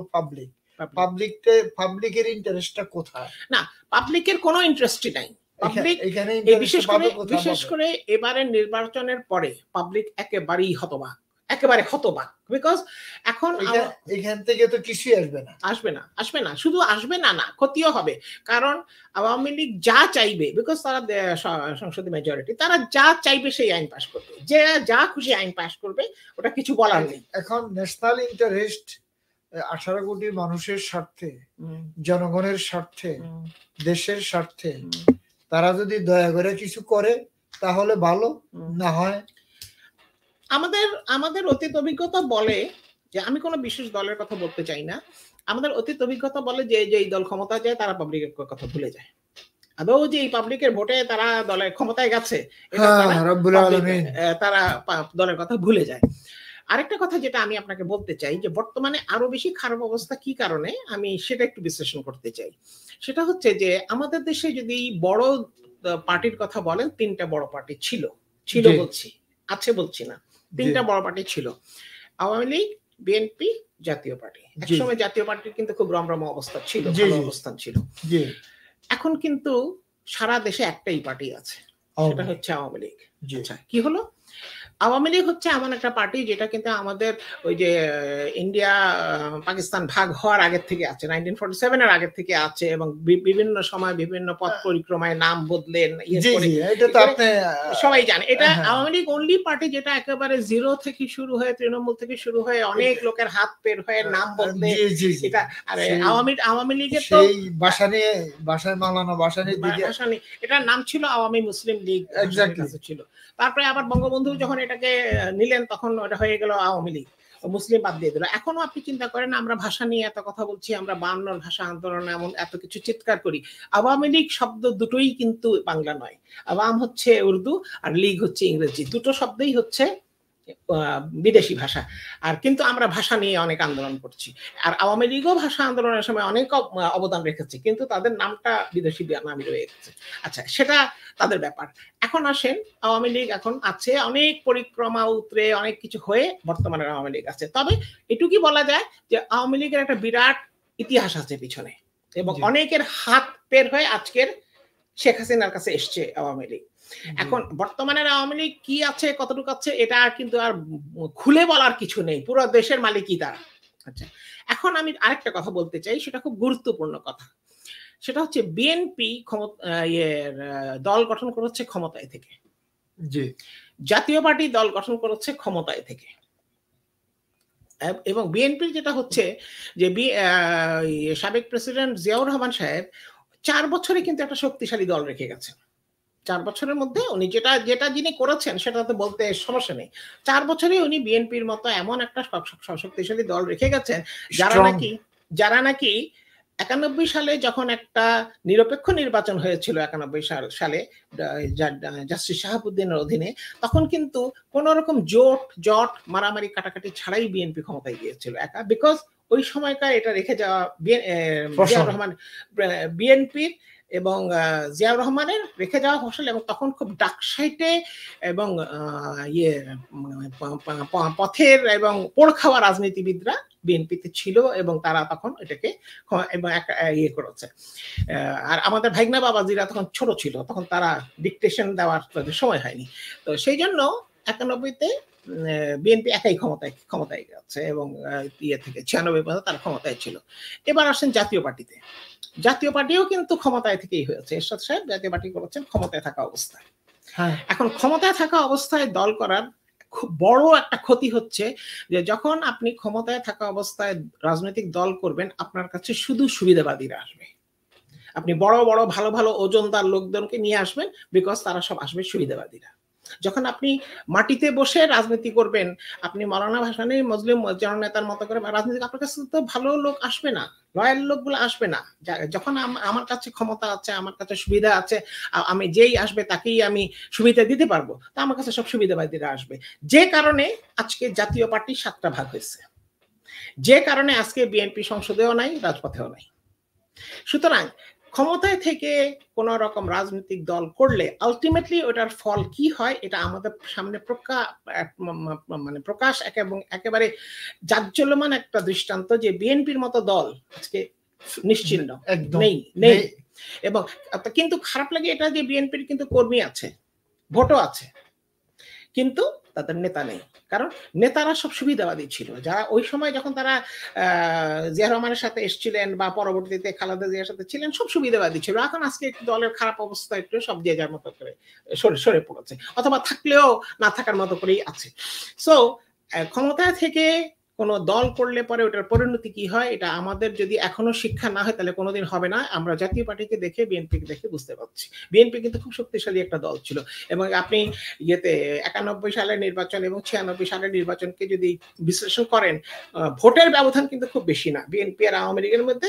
পাবলিকের ইন্টারেস্টটা কোথায়? না, পাবলিকের কোনো ইন্টারেস্টই নাই। বিশেষ করে এবারের নির্বাচনের পরে পাবলিক একেবারেই হতবাক, বিকজ এখন এখান থেকে তো কিছুই আসবে না, শুধু আসবে না, ক্ষতিও হবে। কারণ আওয়ামী লীগ যা চাইবে, বিকজ তারা সংসদে মেজরিটি, তারা যা চাইবে সেই আইন পাস করবে, যে যা খুশি আইন পাস করবে, ওটা কিছু বলার নেই। এখন ন্যাশনাল ইন্টারেস্ট 18 কোটি মানুষের স্বার্থে, জনগণের স্বার্থে, দেশের স্বার্থে, তারা যদি দয়া করে কিছু করে তাহলে ভালো, না হয় আমাদের অতীত অভিজ্ঞতা বলে যে, আমি কোনো বিশেষ দলের কথা বলতে চাই না, আমাদের অতীত অভিজ্ঞতা বলে যে এই দল ক্ষমতা যায় তারা পাবলিকের কথা ভুলে যায়। আদৌ যে এই পাবলিকের ভোটে তারা দলের ক্ষমতায় গেছে, তারা দলের কথা ভুলে যায়। আরেকটা কথা যেটা আমি আপনাকে বলতে চাই, যে বর্তমানে আরো বেশি খারাপ অবস্থা কি কারণে, আমি সেটা একটু বিশ্লেষণ করতে চাই। সেটা হচ্ছে যে আমাদের দেশে যদি বড় পার্টির কথা বলেন, 3টা বড় পার্টি ছিল বলছি, আছে বলছি না, 3টা বড় পার্টি ছিল, আওয়ামী লীগ, বিএনপি, জাতীয় পার্টি। একসময় জাতীয় পার্টির কিন্তু খুব রমরমা অবস্থা ছিল, ভালো অবস্থান ছিল। এখন কিন্তু সারা দেশে একটাই পার্টি আছে, সেটা হচ্ছে আওয়ামী লীগ। আচ্ছা, কি হলো? আওয়ামী লীগ হচ্ছে এমন একটা পার্টি যেটা কিন্তু আমাদের ওই যে ইন্ডিয়া পাকিস্তান ভাগ হওয়ার আগের থেকে আছে, 1947 এর আগের থেকে আছে, এবং বিভিন্ন সময় বিভিন্ন পথ পরিক্রমায় নাম বদলেন সবাই জানে। এটা আওয়ামী লীগ অনলি পার্টি যেটা একেবারে জিরো থেকে শুরু হয়ে, তৃণমূল থেকে শুরু হয়ে অনেক লোকের হাত পের হয়ে নাম বদলে এটা। আরে আওয়ামী লীগের তো ভাষায় মালানা ভাষা নেই, এটার নাম ছিল আওয়ামী মুসলিম লীগ ছিল। তারপরে আবার বঙ্গবন্ধু যখন এটাকে নিলেন তখন ওটা হয়ে গেল আওয়ামী লীগ, মুসলিম বাদ দিয়ে দিল। এখনো আপনি চিন্তা করেন, আমরা ভাষা নিয়ে এত কথা বলছি, আমরা 52 ভাষা আন্দোলন এমন এত কিছু চিৎকার করি, আওয়ামী লীগ শব্দ দুটোই কিন্তু বাংলা নয়। আওয়াম হচ্ছে উর্দু আর লীগ হচ্ছে ইংরেজি, দুটো শব্দই হচ্ছে বিদেশি ভাষা। আর কিন্তু আমরা ভাষা নিয়ে অনেক আন্দোলন করছি, আর আওয়ামী লীগও ভাষা আন্দোলনের সময় অনেক অবদান রেখেছে, কিন্তু তাদের নামটা বিদেশি নামই রয়ে গেছে। আচ্ছা, সেটা তাদের ব্যাপার। এখন আসেন, আওয়ামী লীগ এখন আছে অনেক পরিক্রমা উতরে অনেক কিছু হয়ে বর্তমানে আওয়ামী লীগ আছে। তবে এটুকুই বলা যায় যে আওয়ামী লীগের একটা বিরাট ইতিহাস আছে পিছনে, এবং অনেকের হাত পের হয়ে আজকের শেখ হাসিনার কাছে এসছে আওয়ামী লীগ। এখন বর্তমানের আওয়ামী লীগ কি আছে, কতটুকু আছে, এটা কিন্তু আর খুলে বলার কিছু নেই, পুরো দেশের মালিকই তারা। আচ্ছা, এখন আমি আরেকটা কথা বলতে চাই, সেটা খুব গুরুত্বপূর্ণ কথা। সেটা হচ্ছে বিএনপি দল গঠন করেছে ক্ষমতায় থেকে, জাতীয় পার্টি দল গঠন করেছে ক্ষমতায় থেকে। এবং বিএনপির যেটা হচ্ছে যে সাবেক প্রেসিডেন্ট জিয়াউর রহমান সাহেব 4 বছরে কিন্তু একটা শক্তিশালী দল রেখে গেছেন। 4 বছরের মধ্যে উনি যেটা যিনি করেছেন সেটা তো বলতে সমস্যা নেই। 4 বছরে উনি বিএনপির মতো এমন একটা শক্তিশালী দল রেখে গেছেন যারা নাকি 91 সালে যখন একটা নিরপেক্ষ নির্বাচন হয়েছিল 91 সালে জাস্টিস শাহাবুদ্দিনের অধীনে, তখন কিন্তু কোন রকম জট মারামারি কাটাকাটি ছাড়াই বিএনপি ক্ষমতায় গিয়েছিল একা, বিকজ ওই সময়কার এটা রেখে যাওয়া জিয়াউর রহমান বিএনপির এবং জিয়াউর রহমানের রেখে যাওয়া ফসল, এবং তখন খুব ডাকসাইটে এবং পথের এবং পোড় খাওয়া রাজনীতিবিদরা বিএনপিতে ছিল, এবং তারা তখন এটাকে করেছে। আর আমাদের ভাইগনা বাবাজিরা তখন ছোট ছিল, তখন তারা ডিকটেশন দেওয়ার সময় হয়নি। তো সেই জন্য 91-তে বিএনপি একাই ক্ষমতায় গেছে, এবং থেকে 96 পর্যন্ত তার ক্ষমতায় ছিল। এবার আসেন জাতীয় পার্টিতে। জাতীয় পার্টিও কিন্তু ক্ষমতায় থেকেই হয়েছে। এরশাদ সাহেব জাতীয় পার্টি করেছেন ক্ষমতায় থাকা অবস্থায়। এখন ক্ষমতায় থাকা অবস্থায় দল করার খুব বড় একটা ক্ষতি হচ্ছে যে যখন আপনি ক্ষমতায় থাকা অবস্থায় রাজনৈতিক দল করবেন, আপনার কাছে শুধু সুবিধাবাদীরা আসবে। আপনি বড় বড় ভালো ভালো ওজনদার লোকজনকে নিয়ে আসবেন, বিকজ তারা সব আসবে সুবিধাবাদীরা। যখন আপনি মাটিতে বসে রাজনীতি করবেন, আপনি মাওলানা ভাসানী মুসলিম জননেতার মতো করে রাজনীতি, আপনার কাছে তো ভালো লোক আসবে না, লয়াল লোকগুলো আসবে না। যখন আমার কাছে ক্ষমতা আছে, আমার কাছে সুবিধা আছে, আমি যেই আসবে তাকেই আমি সুবিধা দিতে পারবো, তা আমার কাছে সব সুবিধাবাদীরা আসবে। যে কারণে আজকে জাতীয় পার্টি 7টা ভাগ হয়েছে, যে কারণে আজকে বিএনপি সংসদেও নাই, রাজপথেও নাই। সুতরাং ক্ষমতায় থেকে কোন রকম রাজনৈতিক দল করলে আলটিমেটলি ওটার ফল কি হয়, এটা আমাদের সামনে প্রকাশ এবং একেবারে জাজ্জল্যমান একটা দৃষ্টান্ত যে বিএনপির মতো দল আজকে নিশ্চিহ্ন নেই। এবং কিন্তু খারাপ লাগে এটা যে বিএনপির কিন্তু কর্মী আছে, ভোটও আছে, কিন্তু তাদের নেতা নেই। কারণ নেতারা সব সুবিধাবাদী ছিল, যারা ওই সময় যখন তারা জিয়া রহমানের সাথে এসেছিলেন বা পরবর্তীতে খালেদা জিয়ার সাথে ছিলেন, সব সুবিধাবাদী ছিল। এখন আজকে একটু দলের খারাপ অবস্থা, একটু সব যে যার মতো করে সরে পড়েছে, অথবা থাকলেও না থাকার মতো করেই আছে। সো ক্ষমতায় থেকে কোনো দল করলে পরে ওটার পরিণতি কি হয়, এটা আমাদের যদি এখনো শিক্ষা না হয় তাহলে কোনোদিন হবে না। আমরা জাতীয় পার্টিকে দেখে, বিএনপিকে দেখে বুঝতে পারছি বিএনপি কিন্তু খুব শক্তিশালী একটা দল ছিল। এবং আপনি 91 সালের নির্বাচন এবং 96 সালের নির্বাচনকে যদি বিশ্লেষণ করেন, ভোটের ব্যবধান কিন্তু খুব বেশি না। বিএনপি আর আওয়ামী লীগের মধ্যে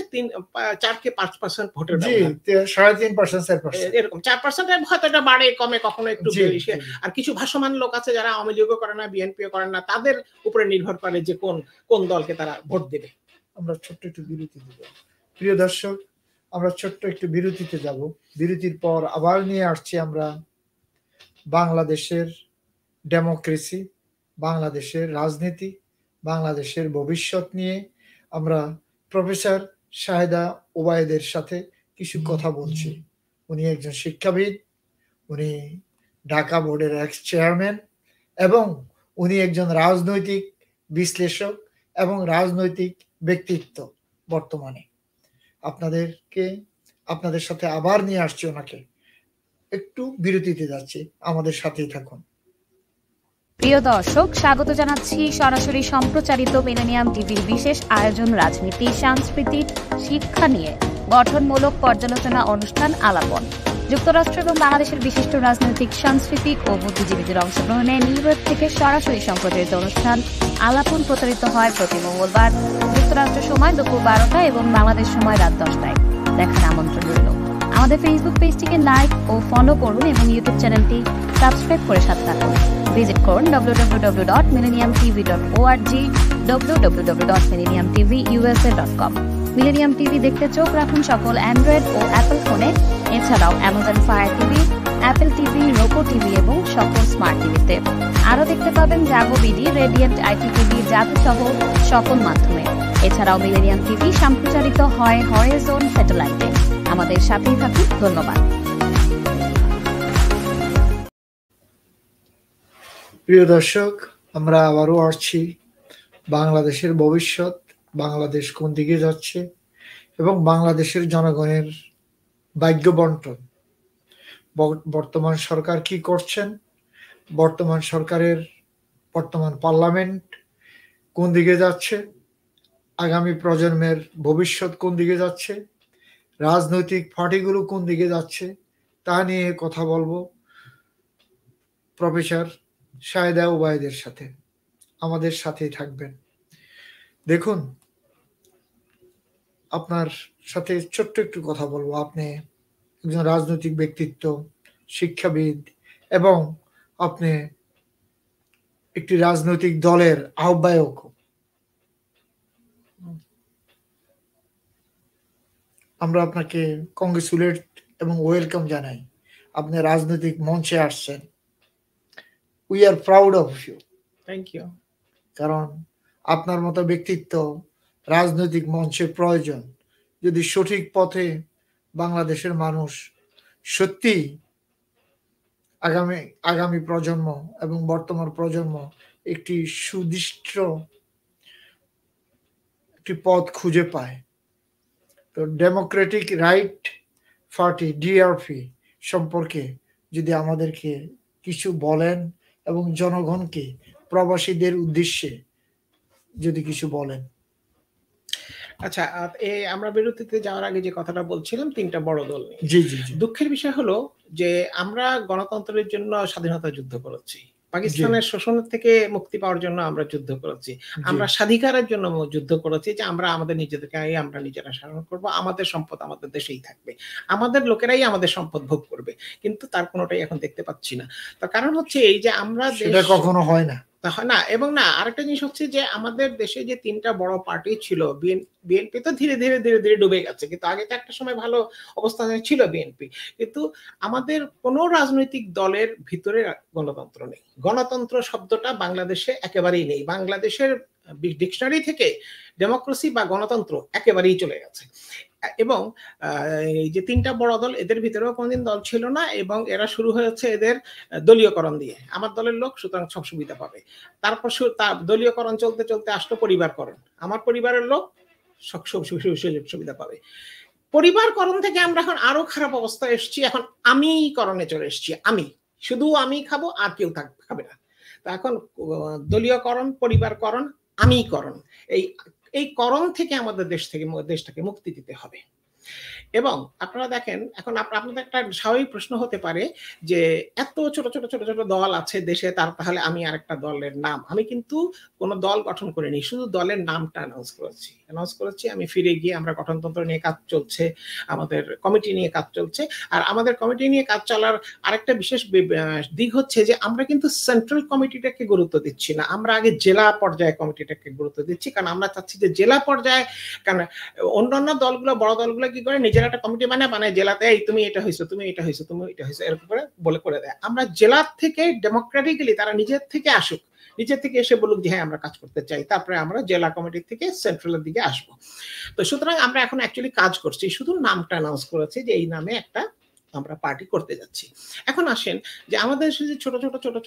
4-5% ভোটের ব্যবধান, 3.5% এরকম। 4% হয়তো এটা বাড়ে কমে, কখনো একটু বেশি। আর কিছু ভাসমান লোক আছে যারা আওয়ামী লীগও করে না, বিএনপিও করেন না, তাদের উপরে নির্ভর করে যে কোন দলকে তারা ভোট দেবে। আমরা ছোট্ট একটু বিরতি দেব। প্রিয় দর্শক, আমরা ছোট্ট একটু বিরতিতে যাব। বিরতির পর আবার নিয়ে আসছি আমরা বাংলাদেশের ডেমোক্রেসি, বাংলাদেশের রাজনীতি, বাংলাদেশের ভবিষ্যৎ নিয়ে আমরা প্রফেসর শাহেদা ওবায়েদের সাথে কিছু কথা বলছি। উনি একজন শিক্ষাবিদ, উনি ঢাকা বোর্ডের এক্স চেয়ারম্যান এবং উনি একজন রাজনৈতিক বিশ্লেষক এবং রাজনৈতিক ব্যক্তিত্ব। বর্তমানে আপনাদের সাথে আবার নিয়ে আসছি ওনাকে। একটু বিরতিতে যাচ্ছি, আমাদের সাথেই থাকুন। প্রিয় দর্শক, স্বাগত জানাচ্ছি সরাসরি সম্প্রচারিত মিলেনিয়াম টিভির বিশেষ আয়োজন রাজনীতি, সাংস্কৃতিক, শিক্ষা নিয়ে গঠনমূলক পর্যালোচনা অনুষ্ঠান আলাপন। যুক্তরাষ্ট্র এবং বাংলাদেশের বিশিষ্ট রাজনৈতিক, সাংস্কৃতিক ও বুদ্ধিজীবীদের অংশগ্রহণে নিউ ইয়র্ক থেকে সরাসরি সম্প্রচারিত অনুষ্ঠান আলাপন প্রচারিত হয় প্রতি মঙ্গলবার যুক্তরাষ্ট্র সময় দুপুর 12টায় এবং বাংলাদেশ সময় রাত 10টায়। দেখার আমন্ত্রণ রইল। আমাদের ফেসবুক পেজটিকে লাইক ও ফলো করুন এবং ইউটিউব চ্যানেলটি সাবস্ক্রাইব করে সাথে থাকুন। ভিজিট করুন www.millenniumtv.org, www.millenniumtvusa.com। মিলেনিয়াম টিভি দেখতে চোখ রাখুন সকল অ্যান্ড্রয়েড ও অ্যাপল ফোনে, এছাড়াও Amazon Fire TV, Apple TV, Roku TV এবং সকল স্মার্ট টিভিতে। আরও দেখতে পাবেন Jago BD, Radiant IT TV, Jadu সহ সকল মাধ্যমে। এছাড়াও মিলেনিয়াম টিভি সম্প্রচারিত হয় হরাইজন স্যাটেলাইটে। আমাদের সাথেই থাকুন। ধন্যবাদ। প্রিয় দর্শক, আমরা আবারও আসছি বাংলাদেশের ভবিষ্যৎ, বাংলাদেশ কোন দিকে যাচ্ছে এবং বাংলাদেশের জনগণের ভাগ্য বন্টন। বর্তমান সরকার কি করছেন, বর্তমান পার্লামেন্ট কোন দিকে যাচ্ছে, আগামী প্রজন্মের ভবিষ্যৎ কোন দিকে যাচ্ছে, রাজনৈতিক পার্টিগুলো কোন দিকে যাচ্ছে, তা নিয়ে কথা বলবো প্রফেসর শাহেদা ওবায়েদের সাথে। আমাদের সাথেই থাকবেন। দেখুন, আপনার সাথে ছোট্ট একটু কথা বলবো। আপনি একজন রাজনৈতিক ব্যক্তিত্ব, শিক্ষাবিদ এবং আপনি একটি রাজনৈতিক দলের আহ্বায়ক। আমরা আপনাকে কংগ্রেচুলেট এবং ওয়েলকাম জানাই। আপনি রাজনৈতিক মঞ্চে আসছেন। We are proud of you. Thank you. কারণ আপনার মতো ব্যক্তিত্ব রাজনৈতিক মঞ্চে প্রয়োজন। যদি সঠিক পথে বাংলাদেশের মানুষ সত্যি আগামী প্রজন্ম এবং বর্তমান প্রজন্ম একটি সুদৃষ্ট একটি পথ খুঁজে পায়, তো ডেমোক্রেটিক রাইট পার্টি ডিআরপি সম্পর্কে যদি আমাদেরকে কিছু বলেন এবং জনগণকে, প্রবাসীদের উদ্দেশ্যে যদি কিছু বলেন। আচ্ছা, আমরা বিরতিতে যাওয়ার আগে যে কথাটা বলছিলাম তিনটা বড় দল নিয়ে। জি জি জি। দুঃখের বিষয় হলো যে আমরা গণতন্ত্রের জন্য স্বাধীনতা যুদ্ধ করেছি, পাকিস্তানের শোষণ থেকে মুক্তি পাওয়ার জন্য আমরা যুদ্ধ করেছি, আমরা স্বাধিকারের জন্য যুদ্ধ করেছি যে আমরা আমাদের নিজেদেরকে আমরা নিজেরা শাসন করব, আমাদের সম্পদ আমাদের দেশেই থাকবে, আমাদের লোকেরাই আমাদের সম্পদ ভোগ করবে। কিন্তু তার কোনোটাই এখন দেখতে পাচ্ছি না। তার কারণ হচ্ছে এই যে আমরা সেটা কখনো হয় না না। এবং না, আরেকটা জিনিস হচ্ছে যে আমাদের দেশে যে তিনটা বড় পার্টি ছিল, বিএনপি তো ধীরে ধীরে ধীরে ধীরে ডুবে গেছে, কিন্তু আগে তো একটা সময় ভালো অবস্থানে ছিল বিএনপি। কিন্তু আমাদের কোন রাজনৈতিক দলের ভিতরে গণতন্ত্র নেই। গণতন্ত্র শব্দটা বাংলাদেশে একেবারেই নেই। বাংলাদেশের ডিকশনারি থেকে ডেমোক্রেসি বা গণতন্ত্র একেবারেই চলে গেছে। এবং এই যে তিনটা বড় দল, এদের ভিতরেও কোনদিন দল ছিল না এবং এরা শুরু হয়েছে এদের দলীয়করণ দিয়ে। আমার দলের লোক সুতরাং সব সুবিধা পাবে। তারপর দলীয়করণ চলতে চলতে আসলো পরিবারকরণ। আমার পরিবারের লোক সব সুবিধা পাবে। পরিবারকরণ থেকে আমরা এখন আরো খারাপ অবস্থায় এসেছি। এখন আমিকরণে চলে এসেছি। শুধু আমি খাবো, আর কেউ খাবে না। তো এখন দলীয়করণ, পরিবারকরণ, আমিকরণ, এই করণ থেকে আমাদের দেশটাকে মুক্তি দিতে হবে। এবং আপনারা দেখেন, এখন আপনাদের একটা স্বাভাবিক প্রশ্ন হতে পারে যে এত ছোট ছোট ছোট ছোট দল আছে দেশে, তাহলে আমি আরেকটা দলের নাম। আমি কিন্তু কোনো দল গঠন করিনি, শুধু দলের নামটা অ্যানাউন্স করেছি। আমি ফিরে গিয়ে আমরা গঠনতন্ত্র নিয়ে কাজ চলছে, আমাদের কমিটি নিয়ে কাজ চলছে। আর আমাদের কমিটি নিয়ে কাজ চলার আরেকটা বিশেষ দিক হচ্ছে যে আমরা কিন্তু সেন্ট্রাল কমিটিটাকে গুরুত্ব দিচ্ছি না, আমরা আগে জেলা পর্যায়ে কমিটিটাকে গুরুত্ব দিচ্ছি। কারণ আমরা চাচ্ছি যে জেলা পর্যায়ে, কারণ অন্যান্য দলগুলো, বড় দলগুলো কি করে, নিজের একটা কমিটি বানায় জেলাতে, এই তুমি এটা হয়েছো, তুমি এটা হয়েছো, তুমি এটা হয়েছো, এরকম করে দেয়। আমরা জেলার থেকে ডেমোক্রেটিক্যালি তারা নিজের থেকে আসুক, নিজের থেকে এসে বলুক যে হ্যাঁ আমরা কাজ করতে চাই, তারপরে আমরা জেলা কমিটির থেকে সেন্ট্রালের দিকে আসবো। তো সুতরাং আমরা এখন অ্যাকচুয়ালি কাজ করছি, শুধু নামটা অ্যানাউন্স করেছি যে এই নামে একটা আমরা পার্টি করতে যাচ্ছি। এখন আসেন যে আমাদের দেশে যে ছোট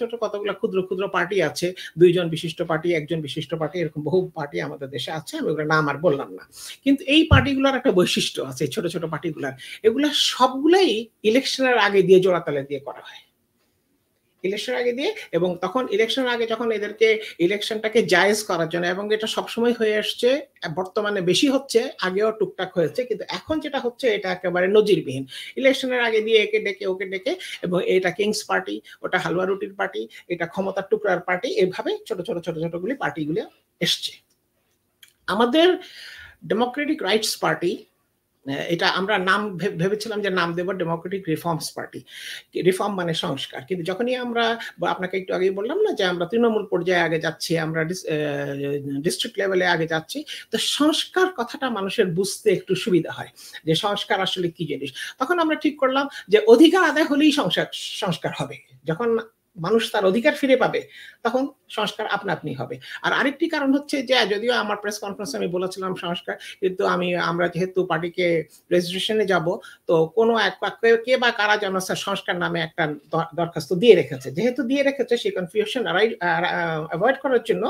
ছোট কতগুলো ক্ষুদ্র ক্ষুদ্র পার্টি আছে, 2 জন বিশিষ্ট পার্টি, 1 জন বিশিষ্ট পার্টি, এরকম বহু পার্টি আমাদের দেশে আছে, আমি ওগুলোর নাম আর বললাম না। কিন্তু এই পার্টিগুলোর একটা বৈশিষ্ট্য আছে, ছোট ছোট পার্টিগুলার, এগুলা সবগুলাই ইলেকশনের আগে দিয়ে জোড়াতালে দিয়ে করা হয়, ইলেকশনের আগে দিয়ে। এবং তখন ইলেকশনের আগে যখন এদেরকে ইলেকশনটাকে জায়েজ করার জন্য, এবং এটা সবসময় হয়ে আসছে, বর্তমানে বেশি হচ্ছে, আগেও টুকটাক হয়েছে, কিন্তু এখন যেটা হচ্ছে এটা একেবারে নজিরবিহীন। ইলেকশনের আগে দিয়ে একে ডেকে ওকে ডেকে, এবং এটা কিংস পার্টি, ওটা হালুয়া রুটির পার্টি, এটা ক্ষমতার টুকরার পার্টি, এভাবে ছোট ছোটগুলি পার্টিগুলো এসছে। আমাদের ডেমোক্রেটিক রাইটস পার্টি, এটা আমরা নাম ভেবেছিলাম যে নাম দেব ডেমোক্রেটিক রিফর্মস পার্টি। রিফর্ম মানে সংস্কার, কিন্তু যখনই আমরা, আপনাকে একটু আগেই বললাম না যে আমরা তৃণমূল পর্যায়ে আগে যাচ্ছি, আমরা ডিস্ট্রিক্ট লেভেলে আগে যাচ্ছি, তো সংস্কার কথাটা মানুষের বুঝতে একটু সুবিধা হয় যে সংস্কার আসলে কি জিনিস। তখন আমরা ঠিক করলাম যে অধিকার আদায় হলেই সংস্কার হবে। যখন মানুষ তার অধিকার ফিরে পাবে তখন সংস্কার আপনা আপনি হবে। আর আরেকটি কারণ হচ্ছে যে, যদিও আমার প্রেস কনফারেন্সে আমি বলেছিলাম সংস্কার, কিন্তু আমরা যেহেতু পার্টিকে রেজিস্ট্রেশনে যাব, তো কোনো কে বা কারা যেন সংস্কার নামে একটা দরখাস্ত দিয়ে রেখেছে, যেহেতু দিয়ে রেখেছে সেই কনফিউশন অ্যাভয়েড করার জন্য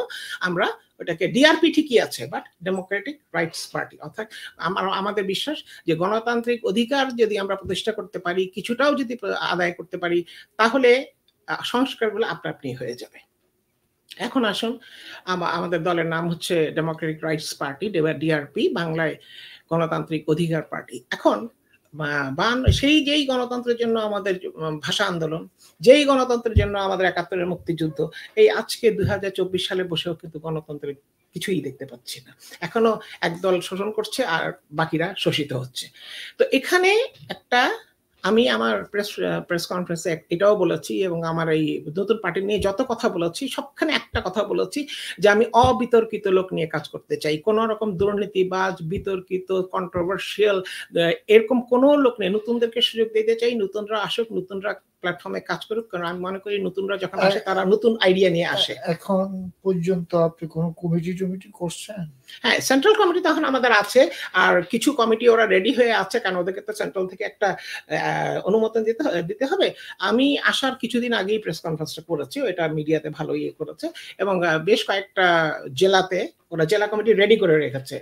আমরা ওটাকে ডিআরপি ঠিকই আছে, বাট ডেমোক্রেটিক রাইটস পার্টি। অর্থাৎ আমাদের বিশ্বাস যে গণতান্ত্রিক অধিকার যদি আমরা প্রতিষ্ঠা করতে পারি, কিছুটাও যদি আদায় করতে পারি, তাহলে সংস্কারগুলো আপনা আপনি হয়ে যাবে। এখন আসুন, আমাদের দলের নাম হচ্ছে ডেমোক্রেটিক রাইটস পার্টি, ডিআরপি, বাংলায় গণতান্ত্রিক অধিকার পার্টি। এখন সেই যেই গণতন্ত্রের জন্য আমাদের ভাষা আন্দোলন, যেই গণতন্ত্রের জন্য আমাদের ৭১-এর মুক্তিযুদ্ধ, এই আজকে ২০২৪ সালে বসেও কিন্তু গণতন্ত্রের কিছুই দেখতে পাচ্ছি না। এখনো একদল শোষণ করছে আর বাকিরা শোষিত হচ্ছে। তো এখানে একটা, আমি আমার প্রেস কনফারেন্সে এটাও বলেছি, এবং আমার এই নতুন পার্টি নিয়ে যত কথা বলেছি সবখানে একটা কথা বলেছি, যে আমি অবিতর্কিত লোক নিয়ে কাজ করতে চাই। কোনো রকম দুর্নীতিবাজ, বিতর্কিত, কন্ট্রোভার্সিয়াল এরকম কোনো লোক নেই। নতুনদেরকে সুযোগ দিতে চাই, নতুনরা আসুক, নতুনরা প্ল্যাটফর্মে কাজ করুক, কারণ আমি মনে করি নতুনরা যখন আসে তারা নতুন আইডিয়া নিয়ে আসে। এখন পর্যন্ত আপনি কোনো কমিটি করছেন? হ্যাঁ, সেন্ট্রাল কমিটি তখন আমাদের আছে, আর কিছু কমিটি ওরা রেডি হয়ে আছে, কারণ ওদেরকে তো সেন্ট্রাল থেকে একটা অনুমোদন দিতে হবে। আমি আসার কিছুদিন আগেই প্রেস কনফারেন্সটা করেছি, এটা মিডিয়াতে ভালো ইয়ে করেছে, এবং বেশ কয়েকটা জেলাতে ওরা জেলা কমিটি রেডি করে রেখেছে।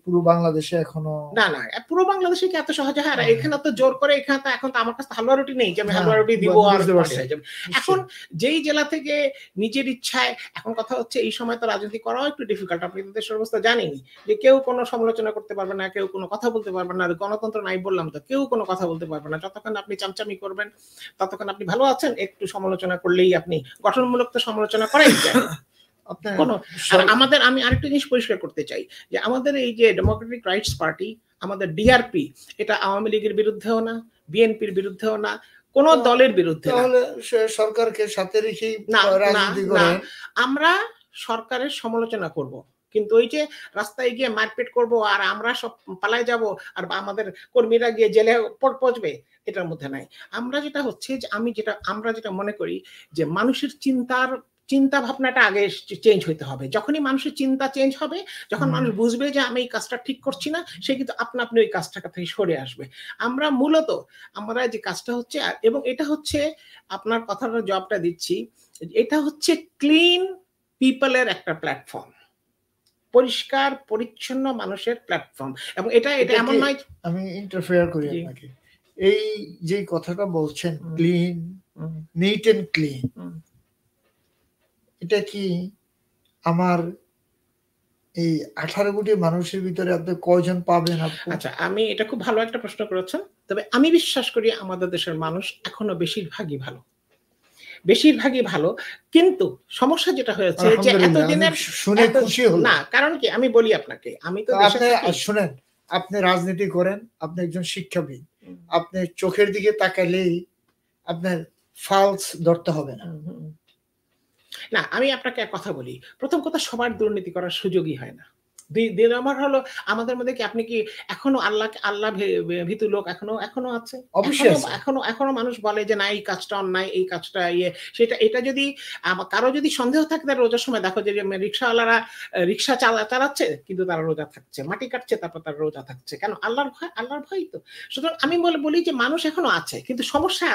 পুরো বাংলাদেশে এখনো না, পুরো বাংলাদেশে কি এত সহজে? হ্যাঁ, এখানে তো জোর করে, এখানে তো এখন তো আমার কাছে হালুয়া রুটি নেই যে আমি হালুয়া রুটি দিব আর হয়ে যাবে। এখন যেই জেলা থেকে নিজের ইচ্ছায়, এখন কথা হচ্ছে এই সময় তো রাজনীতি করাও একটু ডিফিকাল্ট, আপনি তো দেশের অবস্থা জানেনই, যে কেউ কোনো সমালোচনা করতে পারবে না, কেউ কোনো কথা বলতে পারবে না। গণতন্ত্র নাই বললাম তো, কেউ কোনো কথা বলতে পারবে না। যতক্ষণ আপনি চামচামি করবেন ততক্ষণ আপনি ভালো আছেন, একটু সমালোচনা করলেই আপনি, গঠনমূলক তো সমালোচনা করাই যায়। আমি আরেকটা জিনিস পরিষ্কার করতে চাই, যে আমাদের এই যে ডেমোক্রেটিক রাইটস পার্টি, আমাদের ডিআরপি, এটা আওয়ামী লীগের বিরুদ্ধেও না, বিএনপির বিরুদ্ধেও না, কোন দলের বিরুদ্ধে না। সরকারকে সাথে রেখে রাজনীতি না, আমরা সরকারের সমালোচনা করব, কিন্তু ওই যে রাস্তায় গিয়ে মারপিট করব আর আমরা সব পালায় যাব আর আমাদের কর্মীরা গিয়ে জেলে পৌঁছবে, এটার মধ্যে নাই। আমরা যেটা হচ্ছে যে আমরা যেটা মনে করি যে মানুষের চিন্তা ভাবনাটা আগে চেঞ্জ হইতে হবে। যখনই মানুষের চিন্তা চেঞ্জ হবে, যখন মানুষ বুঝবে যে আমি এই কাজটা ঠিক করছি না, সে কিন্তু আপনা আপনি ওই কাজটা থেকে সরে আসবে। আমরা মূলত আমরা যে কাজটা হচ্ছে, এবং এটা হচ্ছে আপনার কথাটার জবাবটা দিচ্ছি, এটা হচ্ছে ক্লিন পিপলের একটা প্ল্যাটফর্ম, পরিষ্কার পরিচ্ছন্ন মানুষের প্ল্যাটফর্ম। এবং এটা এমন নয়, আমি ইন্টারফেয়ার করি আপনাকে, এই যে কথাটা বলছেন ক্লিন, নিট এন্ড ক্লিন, এটা কি আমার এই 18 কোটি মানুষের ভিতরে আপনি কয়জন পাবেন? আচ্ছা, আমি এটা খুব ভালো একটা প্রশ্ন করেছেন। তবে আমি বিশ্বাস করি আমাদের দেশের মানুষ এখনো বেশিরভাগই ভালো। কিন্তু সমস্যা যেটা হয়েছে যে এতদিনের শুনে খুশি হলাম না, কারণ কি আমি বলি আপনাকে, আমি তো শুনেন, আপনি রাজনীতি করেন, আপনি একজন শিক্ষাবিদ, আপনি চোখের দিকে তাকালেই আপনার ফালস ধরতে হবে না। আমি আপনাকে এক কথা বলি, প্রথম কথা, সবার দুর্নীতি করার সুযোগই হয় না। দুই নম্বর হলো আমাদের মধ্যে কি আপনি কি এখনো আল্লাহ ভীতু লোক এখনো আছে? অবশ্যই আছে। এখনো মানুষ বলে যে না এই কাজটা অন্যায়, এই কাজটা এটা যদি কারো যদি সন্দেহ থাকে তার রোজার সময় দেখো যে রিক্সাওয়ালারা রিক্সা চালাচ্ছে কিন্তু তারা রোজা থাকছে, মাটি কাটছে তারপর তারা রোজা থাকছে। কেন? আল্লাহর ভয় তো। সুতরাং আমি বলি যে মানুষ এখনো আছে, কিন্তু সমস্যাও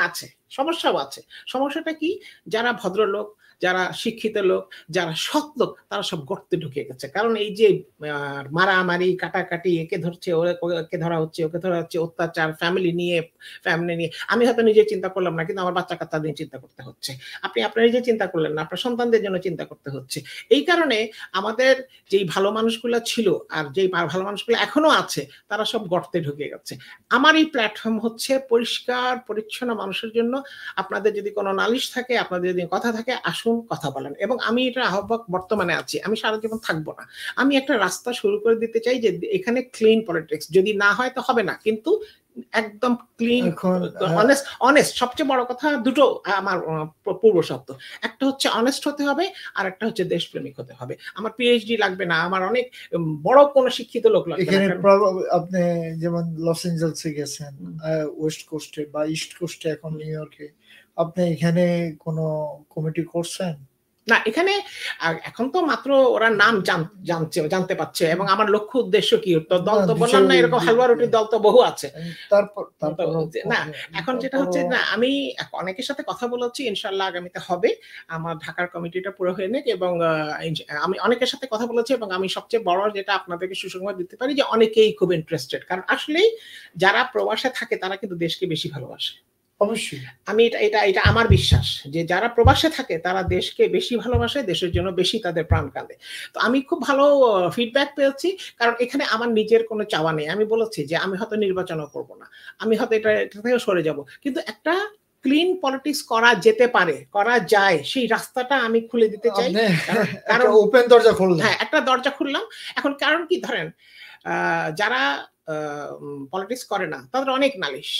আছে। সমস্যাটা কি? যারা ভদ্রলোক, যারা শিক্ষিত লোক, যারা সৎ লোক, তারা সব গর্তে ঢুকে গেছে। কারণ এই যে মারামারি, কাটাকাটি, একে ধরছে, ওকে ধরা হচ্ছে, অত্যাচার, ফ্যামিলি নিয়ে আমি হয়তো নিজে চিন্তা করলাম না, কিন্তু আমার বাচ্চা কাচ্চা নিয়ে চিন্তা করতে হচ্ছে। আপনি আপনার নিজে চিন্তা করলেন না, আপনার সন্তানদের জন্য চিন্তা করতে হচ্ছে। এই কারণে আমাদের যেই ভালো মানুষগুলো ছিল আর যেই ভালো মানুষগুলো এখনো আছে, তারা সব গর্তে ঢুকে গেছে। আমার এই প্ল্যাটফর্ম হচ্ছে পরিষ্কার পরিচ্ছন্ন মানুষের জন্য। আপনাদের যদি কোনো নালিশ থাকে, আপনাদের যদি কথা থাকে, আসুন কথা বলেন। এবং আমি এটা আহ্বায়ক বর্তমানে আছি, আমি সারা জীবন থাকবো না। আমি একটা রাস্তা শুরু করে দিতে চাই যে এখানে ক্লিন পলিটিক্স যদি না হয় তো হবে না, কিন্তু একদম ক্লিন, অনেস্ট। সবচেয়ে বড় কথা দুটো আমার পূর্ব শর্ত, একটা হচ্ছে অনেস্ট হতে হবে, আর একটা হচ্ছে দেশপ্রেমিক হতে হবে। আমার পিএইচডি লাগবে না, আমার অনেক বড় কোন শিক্ষিত লোক লাগবে এখানে না। আপনি যেমন লস এঞ্জেলসে গেছেন, ওয়েস্ট কোস্টে বা ইস্ট কোস্টে, এখন নিউ ইয়র্কে, আপনি এখানে কোনো কমিটি করছেন? না, এখানে এখন তো মাত্র ওরা নাম জানতে পারছে, এবং আমার লক্ষ্য উদ্দেশ্য কি, দল তো বললাম না, এরকম হালুয়া রুটির দল তো বহু আছে। তারপর না, এখন যেটা হচ্ছে না, আমি অনেকের সাথে কথা বলেছি, ইনশাল্লাহ আগামীতে হবে। আমার ঢাকার কমিটিটা পুরো হয়ে নেক, এবং আমি অনেকের সাথে কথা বলেছি, এবং আমি সবচেয়ে বড় যেটা আপনাদেরকে সুসংবাদ দিতে পারি যে অনেকেই খুব ইন্টারেস্টেড। কারণ আসলেই যারা প্রবাসে থাকে তারা কিন্তু দেশকে বেশি ভালোবাসে। অবশ্যই আমি এটা আমার বিশ্বাস যে যারা প্রবাসে থাকে তারা দেশকে বেশি ভালোবাসে, দেশের জন্য বেশি তাদের প্রাণ কাঁদে। তো আমি খুব ভালো ফিডব্যাক পেয়েছি, কারণ এখানে আমার নিজের কোনো চাওয়া নেই। আমি বলেছি যে আমি হয়তো নির্বাচনও করব না, আমি হয়তো এটা থেকে সরে যাব, কিন্তু একটা ক্লিন পলিটিক্স করা যেতে পারে, করা যায়, সেই রাস্তাটা আমি খুলে দিতে চাই। কারণ ওপেন দরজা খুললাম। হ্যাঁ, একটা দরজা খুললাম। এখন কারণ কি, ধরেন যারা পলিটিক্স করে না তাদের অনেক নালিশ,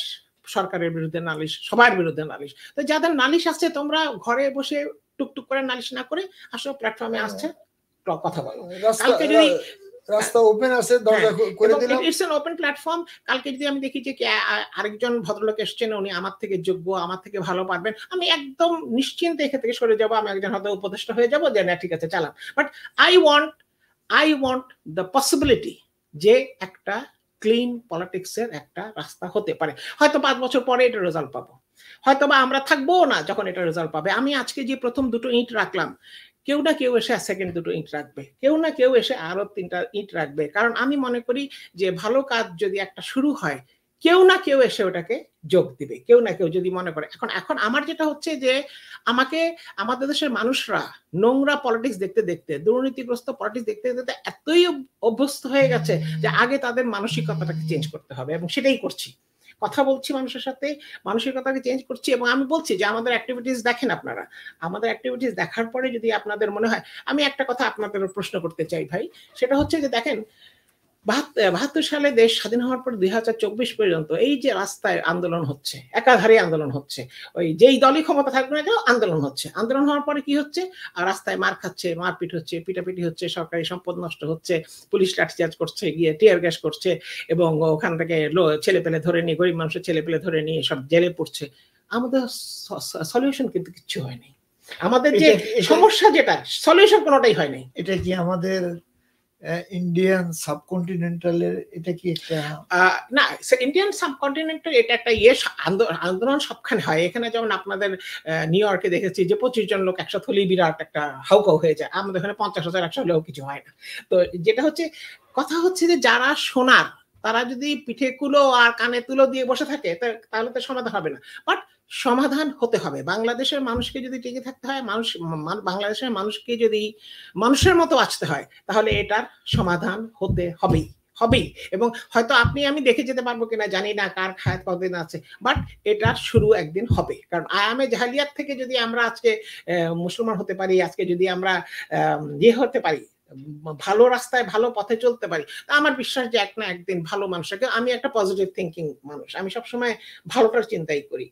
সরকারের বিরুদ্ধে নালিশ, সবার বিরুদ্ধে নালিশ। তো যাদের নালিশ আছে, তোমরা ঘরে বসে টুকটুক করে নালিশ না করে আসো, প্ল্যাটফর্মে আসছে, কথা বলো। কালকে যদি রাস্তা ওপেন আছে, দরজা করে দিলাম, ইটস এন ওপেন প্ল্যাটফর্ম। কালকে যদি আমি দেখি যে আরেকজন ভদ্রলোক এসেছেন, উনি আমার থেকে যোগ্য, আমার থেকে ভালো পারবেন, আমি একদম নিশ্চিন্তে এখান থেকে সরে যাবো। আমি একজন হয়তো উপদেষ্টা হয়ে যাবো, যে না ঠিক আছে চালাম। But I want the possibility যে একটা ক্লিন পলিটিক্সের একটা রাস্তা হতে পারে। হয়তো 5 বছর পরে এটা রেজাল্ট পাবো, হয়তো বা আমরা থাকবো না যখন এটা রেজাল্ট পাবে। আমি আজকে যে প্রথম 2টো ইট রাখলাম, কেউ না কেউ এসে সেকেন্ড 2টো ইট রাখবে, কেউ না কেউ এসে আরো 3টা ইট রাখবে। কারণ আমি মনে করি যে ভালো কাজ যদি একটা শুরু হয়, কেউ না কেউ এসে ওটাকে যোগ দিবে, কেউ না কেউ যদি মনে করে। এখন আমার যেটা হচ্ছে যে আমাদের দেশের মানুষরা নোংরা পলিটিক্স দেখতে দেখতে, দুর্নীতিগ্রস্ত পলিটিক্স দেখতে দেখতে এতই অভ্যস্ত হয়ে গেছে যে আগে তাদের মানসিকতাটাকে চেঞ্জ করতে হবে, এবং সেটাই করছি। কথা বলছি মানুষের সাথে, মানসিকতাকে চেঞ্জ করছি। এবং আমি বলছি যে আমাদের অ্যাক্টিভিটিস দেখেন আপনারা, আমাদের অ্যাক্টিভিটিস দেখার পরে যদি আপনাদের মনে হয়, আমি একটা কথা আপনাদের প্রশ্ন করতে চাই ভাই, সেটা হচ্ছে যে দেখেন 72 সালে দেশ স্বাধীন হওয়ার পর 2024 পর্যন্ত এই যে রাস্তায় আন্দোলন হচ্ছে, একাধারে আন্দোলন হচ্ছে, ওই যেই দলই ক্ষমতা থাকবে না কেন আন্দোলন হচ্ছে। আন্দোলন হওয়ার পরে কি হচ্ছে? আর রাস্তায় মার খাচ্ছে, মারপিট হচ্ছে, পিটাপিটি হচ্ছে, সরকারি সম্পদ নষ্ট হচ্ছে, পুলিশ লাঠিচার্জ করছে, গিয়ে টিয়ার গ্যাস করছে, এবং ওখান থেকে ছেলে পেলে ধরে নিয়ে, গরিব মানুষের ছেলে পেলে ধরে নিয়ে সব জেলে পড়ছে। আমাদের সলিউশন কিন্তু কিচ্ছু হয়নি। আমাদের যে সমস্যা, যেটা সলিউশন কোনোটাই হয়নি। এটা কি আমাদের ইন্ডিয়ান সাবকন্টিনেন্টালের, এটা কি একটা না, ইন্ডিয়ান সাবকন্টিনেন্টাল এটা একটা আন্দোলন সবখানে হয়। এখানে যেমন আপনাদের নিউ ইয়র্কে দেখেছি যে 25 জন লোক একসাথে হলেই বিরাট একটা হাউকাউ হয়ে যায়। আমাদের এখানে 50,000 একসাথে হলেও কিছু হয় না। তো যেটা হচ্ছে কথা হচ্ছে যে যারা শোনার, তারা যদি পিঠে কুলো আর কানে তুলো দিয়ে বসে থাকে তাহলে তো সমাধান হবে না। বাট সমাধান হতে হবে। বাংলাদেশের মানুষকে যদি টিকে থাকতে হয়, বাংলাদেশের মানুষকে যদি মানুষের মতো বাঁচতে হয়, তাহলে এটার সমাধান হতে হবেই। এবং হয়তো আমি দেখে যেতে পারবো কিনা জানি না, কার খায়াত কতদিন আছে, বাট এটার শুরু একদিন হবে। কারণ আয়ামে জাহেলিয়াত থেকে যদি আমরা আজকে মুসলমান হতে পারি, আজকে যদি আমরা হতে পারি, ভালো রাস্তায় ভালো পথে চলতে পারি, তা আমার বিশ্বাস যে এক না একদিন ভালো মানুষকে, আমি একটা পজিটিভ থিঙ্কিং মানুষ, আমি সবসময় ভালোটার চিন্তাই করি।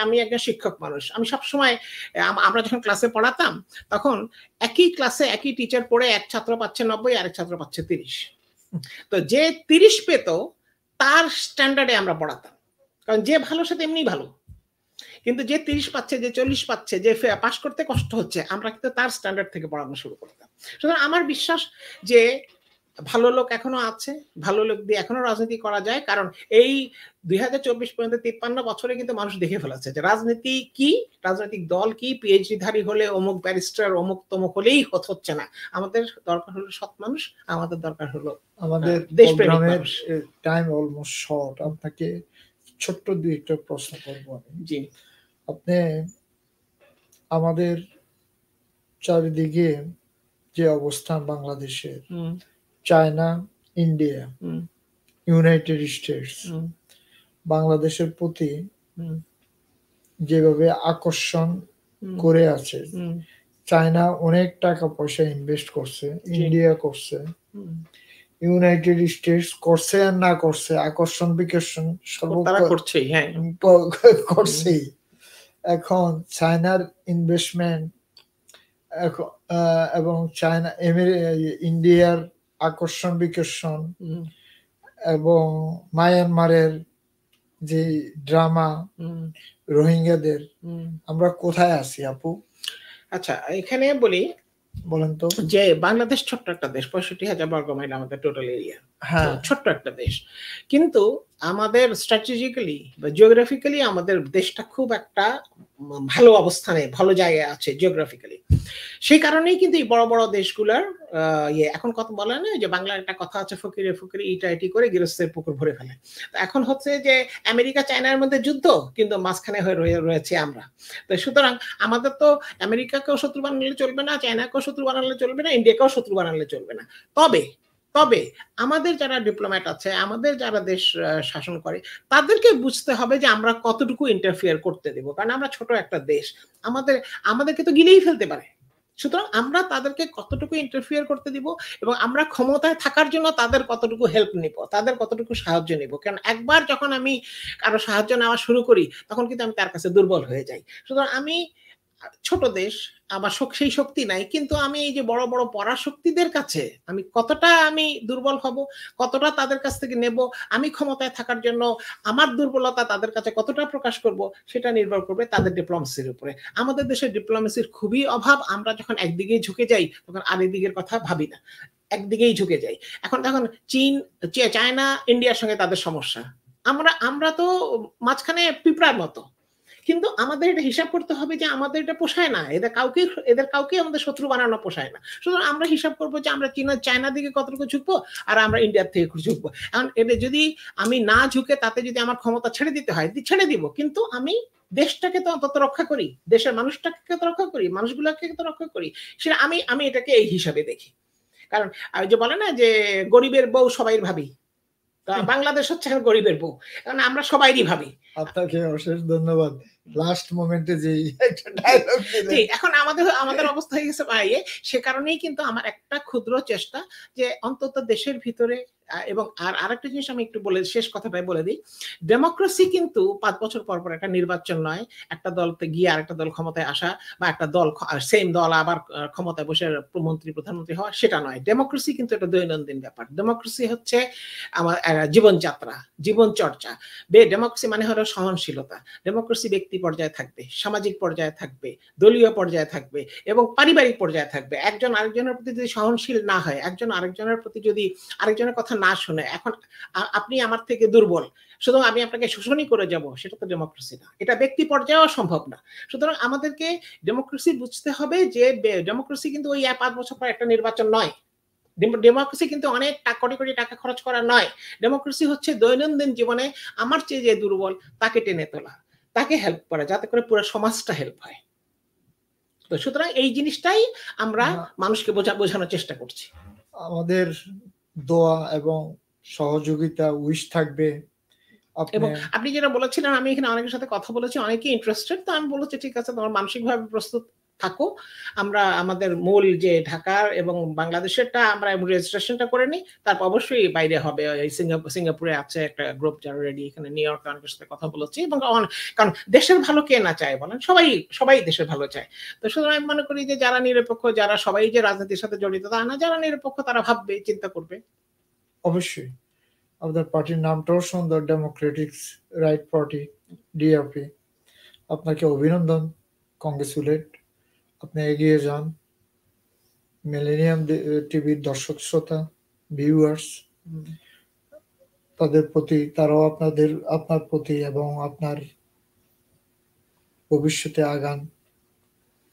আমি একজন শিক্ষক মানুষ, আমি সবসময় আমরা যখন ক্লাসে পড়াতাম তখন একই ক্লাসে একই টিচার পড়ে এক ছাত্র পাচ্ছে 90, আরেক ছাত্র পাচ্ছে 30। তো যে 30 পেত তার স্ট্যান্ডার্ডে আমরা পড়াতাম, কারণ যে ভালো সে তেমনি ভালো। কিন্তু যে 30 পাচ্ছে, যে 40 পাচ্ছে, যে পাস করতে কষ্ট হচ্ছে, আমরা কিন্তু তার স্ট্যান্ডার্ড থেকে পড়ানো শুরু করতাম। সুতরাং আমার বিশ্বাস যে ভালো লোক এখনো আছে, ভালো লোক দিয়ে এখনো রাজনীতি করা যায়, কারণ এই 2024 পর্যন্ত 53 বছরে কিন্তু মানুষ দেখে ফেলেছে যে রাজনীতি কি, রাজনৈতিক দল কি, পিএইচডি ধারী হলে অমুক ব্যারিস্টার অমুক তমুক হলেই হচ্ছে না। আমাদের দরকার হলো সৎ মানুষ, আমাদের দরকার হলো আমাদের দেশপ্রেমিক মানুষ। টাইম অলমোস্ট শর্ট, আপনাকে ছোট্ট দুই একটা প্রশ্ন করব আমি। জি, আপনি আমাদের চারিদিকে যে অবস্থান বাংলাদেশের, চায়না, ইন্ডিয়া, ইউনাইটেড স্টেটস বাংলাদেশের প্রতি যেভাবে আকর্ষণ করে আছে, চায়না অনেক টাকা পয়সা ইনভেস্ট করছে, ইন্ডিয়া করছে, ইউনাইটেড স্টেটস করছে আর না করছে, আকর্ষণ বিকর্ষণ তারা করছেই, হ্যাঁ করছেই। এখন চায়নার ইনভেস্টমেন্ট এবং চায়না ইন্ডিয়ার আকর্ষণ বিকর্ষণ এবং মায়ানমারের যে ড্রামা, রোহিঙ্গাদের, আমরা কোথায় আছি আপু? আচ্ছা, এখানে বলি, বলেন তো। যে বাংলাদেশ ছোট্ট একটা দেশ, 65,000 বর্গ মাইল আমাদের টোটাল এরিয়া, হ্যাঁ ছোট্ট একটা দেশ, কিন্তু আমাদের স্ট্র্যাটেজিক্যালি বা জিওগ্রাফিক্যালি আমাদের দেশটা খুব একটা ভালো অবস্থানে, ভালো জায়গায় আছে জিওগ্রাফিক্যালি। সেই কারণেই কিন্তু এই বড় বড় দেশগুলার এখন কথা বলে না যে বাংলার একটা কথা আছে, ফকিরে ফকিরে ইটা ইটি করে গৃহস্থের পুকুর ভরে ফেলে। তো এখন হচ্ছে যে আমেরিকা চায়নার মধ্যে যুদ্ধ, কিন্তু মাঝখানে হয়ে রয়েছে আমরা। তো সুতরাং আমাদের তো আমেরিকাকেও শত্রু বানালে চলবে না, চায়নাকেও শত্রু বানালে চলবে না, ইন্ডিয়াকেও শত্রু বানালে চলবে না। তবে আমাদের যারা ডিপ্লোম্যাট আছে, আমাদের যারা দেশ শাসন করে, তাদেরকে বুঝতে হবে যে আমরা কতটুকু ইন্টারফিয়ার করতে দেব, কারণ আমরা ছোট একটা দেশ, আমাদেরকে তো গিলেই ফেলতে পারে। সুতরাং আমরা তাদেরকে কতটুকু ইন্টারফিয়ার করতে দিব, এবং আমরা ক্ষমতায় থাকার জন্য তাদের কতটুকু হেল্প নিব, তাদের কতটুকু সাহায্য নিব। কারণ একবার যখন আমি কারো সাহায্য নেওয়া শুরু করি, তখন কিন্তু আমি তার কাছে দুর্বল হয়ে যাই। সুতরাং আমি ছোট দেশ, আমার সেই শক্তি নাই, কিন্তু আমি এই যে বড় বড় পরাশক্তিদের কাছে আমি কতটা দুর্বল হব, কতটা তাদের কাছ থেকে নেব, আমি ক্ষমতায় থাকার জন্য আমার দুর্বলতা তাদের কাছে কতটা প্রকাশ করব, সেটা নির্ভর করবে তাদের ডিপ্লোমেসির উপরে। আমাদের দেশের ডিপ্লোমেসির খুবই অভাব। আমরা যখন একদিকেই ঝুঁকে যাই, তখন আরেক দিকের কথা ভাবি না, একদিকেই ঝুঁকে যাই। এখন চীন, চায়না, ইন্ডিয়ার সঙ্গে তাদের সমস্যা, আমরা তো মাঝখানে পিঁপড়ার মতো। কিন্তু আমাদের এটা হিসাব করতে হবে যে আমাদের এটা পোষায় না, এদের কাউকে আমাদের শত্রু বানানো পোষায় না। সুতরাং আমরা হিসাব করবো যে আমরা চায়নার দিকে কতটুকু ঝুঁকবো, আর আমরা ইন্ডিয়ার থেকে ঝুঁকবো। এখন এটা যদি আমি না ঝুঁকে তাতে যদি আমার ক্ষমতা ছেড়ে দিতে হয়, ছেড়ে দিব, কিন্তু আমি দেশটাকে তো অন্তত রক্ষা করি, দেশের মানুষটাকে তো রক্ষা করি, মানুষগুলোকে তো রক্ষা করি। সেটা আমি এটাকে এই হিসাবে দেখি। কারণ যে বলে না যে গরিবের বউ সবাই ভাবি, বাংলাদেশ হচ্ছে গরিবের বউ, কারণ আমরা সবাইরই ভাবি। আপনাকে অশেষ ধন্যবাদ। লাস্ট মোমেন্টে যে একটা ডায়লগ দিলেন, এখন আমাদের অবস্থা হয়ে গেছে ভাই, সে কারণেই কিন্তু আমার একটা ক্ষুদ্র চেষ্টা যে অন্তত দেশের ভিতরে, এবং আরেকটা জিনিস আমি একটু শেষ কথাটাই বলে দিই, ডেমোক্রেসি কিন্তু 5 বছর পর পর একটা নির্বাচন নয়, একটা দলতে গিয়ে আরেকটা দল ক্ষমতায় আসা, বা একটা দল সেম দল আবার ক্ষমতায় বসে মন্ত্রী প্রধানমন্ত্রী হওয়া, সেটা নয়। ডেমোক্রেসি কিন্তু একটা দৈনন্দিন ব্যাপার। ডেমোক্রেসি হচ্ছে আমার জীবনযাত্রা, জীবনচর্চা। ডেমোক্রেসি মানে হলো সহনশীলতা। ডেমোক্রেসি ব্যক্তি পর্যায়ে থাকবে, সামাজিক পর্যায়ে থাকবে, দলীয় পর্যায়ে থাকবে, এবং পারিবারিক পর্যায়ে থাকবে। একজন আরেকজনের প্রতি যদি সহনশীল না হয়, একজন আরেকজনের প্রতি যদি আরেকজনের কথা না শুনে, এখন আপনি আমার থেকে দুর্বল, সুতরাং আমি আপনাকে শোষণই করে যাব, সেটা তো ডেমোক্রেসি না, এটা ব্যক্তি পর্যায়েও সম্ভব না। সুতরাং আমাদেরকে ডেমোক্রেসি বুঝতে হবে যে ডেমোক্রেসি কিন্তু ওই 5 বছর পর একটা নির্বাচন নয়। ডেমোক্রেসি কিন্তু অনেক কোটি কোটি টাকা খরচ করা নয়। ডেমোক্রেসি হচ্ছে দৈনন্দিন জীবনে আমার চেয়ে যে দুর্বল তাকে টেনে তোলা, তাকে হেল্প করা, যাতে করে পুরো সমাজটা হেল্প হয়। তো সুতরাং এই জিনিসটাই আমরা মানুষকে বোঝানোর চেষ্টা করছি। আমাদের দোয়া এবং সহযোগিতা উইশ থাকবে। এবং আপনি যেটা বলেছিলেন, আমি এখানে অনেকের সাথে কথা বলেছি, অনেকে ইন্টারেস্টেড, তো আমি বলেছি ঠিক আছে, তোমার মানসিকভাবে প্রস্তুত থাকো, আমরা আমাদের মূল যে ঢাকার এবং বাংলাদেশেরটা আমরা রেজিস্ট্রেশনটা করে নিই, তারপর অবশ্যই বাইরে হবে। এই সিঙ্গাপুরে আছে একটা গ্রুপ যারা রেডি, এখানে নিউ ইয়র্কে অনেকের সাথে কথা বলেছি, এবং কারণ দেশের ভালো কে না চায় বলেন, সবাই দেশের ভালো চায়। তো সুতরাং আমি মনে করি যে যারা নিরপেক্ষ, যারা সবাই যে রাজনীতির সাথে জড়িত তা না, যারা নিরপেক্ষ তারা ভাববে, চিন্তা করবে। অবশ্যই আপনার পার্টির নামটাও সুন্দর, ডেমোক্রেটিক রাইট পার্টি, ডিআরপি। আপনাকে অভিনন্দন, কংগ্রেচুলেট, আপনি এগিয়ে যান। মিলেনিয়াম টিভির দর্শক শ্রোতা, ভিউয়ার্স, তাদের প্রতি, তারাও আপনার প্রতি এবং আপনার ভবিষ্যতে আগান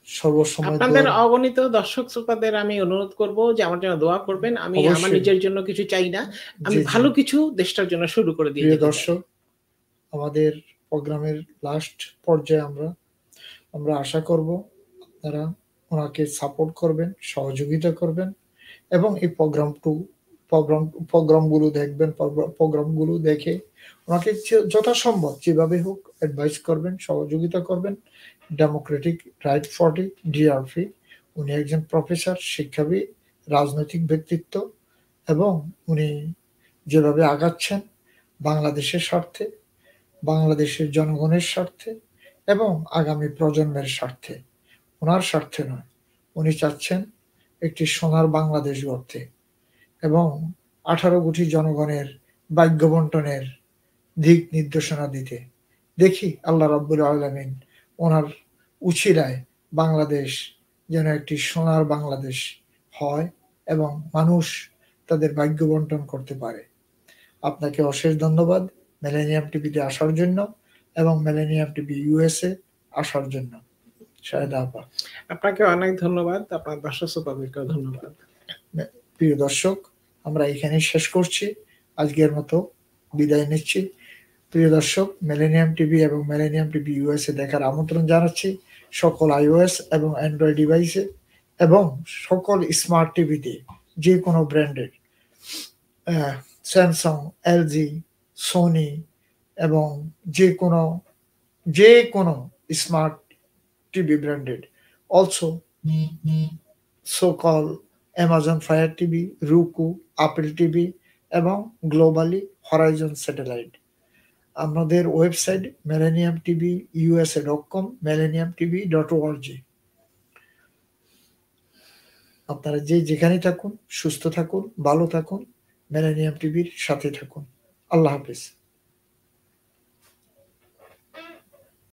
সর্বসময়। আপনাদের অগণিত দর্শক শ্রোতাদের আমি অনুরোধ করব যে আমার জন্য দোয়া করবেন। আমি আমার নিজের জন্য কিছু চাই না, আমি ভালো কিছু দেশটার জন্য শুরু করে দিই। প্রিয় দর্শক, আমাদের প্রোগ্রামের লাস্ট পর্যায়ে আমরা আশা করব আপনারা ওনাকে সাপোর্ট করবেন, সহযোগিতা করবেন, এবং এই প্রোগ্রামগুলো দেখবেন। প্রোগ্রামগুলো দেখে ওনাকে যথাসম্ভব যেভাবে হোক অ্যাডভাইস করবেন, সহযোগিতা করবেন। ডেমোক্রেটিক রাইট পার্টি, ডিআরপি, উনি একজন প্রফেসর, শিক্ষাবিদ, রাজনৈতিক ব্যক্তিত্ব, এবং উনি যেভাবে আগাচ্ছেন বাংলাদেশের স্বার্থে, বাংলাদেশের জনগণের স্বার্থে এবং আগামী প্রজন্মের স্বার্থে, ওনার স্বার্থে নয়। উনি চাচ্ছেন একটি সোনার বাংলাদেশ গড়তে এবং 18 কোটি জনগণের ভাগ্য বন্টনের দিক নির্দেশনা দিতে। দেখি আল্লাহ রাব্বুল আলামিন ওনার উছিলায় বাংলাদেশ যেন একটি সোনার বাংলাদেশ হয় এবং মানুষ তাদের ভাগ্য বন্টন করতে পারে। আপনাকে অশেষ ধন্যবাদ মিলেনিয়াম টিভিতে আসার জন্য এবং মিলেনিয়াম টিভি ইউএসএ আসার জন্য। শাহেদা আপা, আপনাকে অনেক ধন্যবাদ, আপনার দর্শক শ্রোতাদেরকেও ধন্যবাদ। প্রিয় দর্শক, আমরা এখানেই শেষ করছি, আজকের মতো বিদায় নিচ্ছি। প্রিয় দর্শক, মিলেনিয়াম টিভি এবং মিলেনিয়াম টিভি ইউএসএ দেখার আমন্ত্রণ জানাচ্ছি সকল iOS এবং অ্যান্ড্রয়েড ডিভাইসে এবং সকল স্মার্ট টিভিতে, যে কোনো ব্র্যান্ডের, স্যামসাং, এলজি, সোনি এবং যে কোনো smart TV branded, also so-called Amazon Fire TV, Roku, Apple TV এবং গ্লোবালি হরাইজন স্যাটেলাইট। আমাদের ওয়েবসাইট millenniumtvusa.com, millenniumtv.org। আপনারা যেখানে থাকুন সুস্থ থাকুন, ভালো থাকুন, মিলেনিয়াম টিভির সাথে থাকুন। আল্লাহ হাফেজ।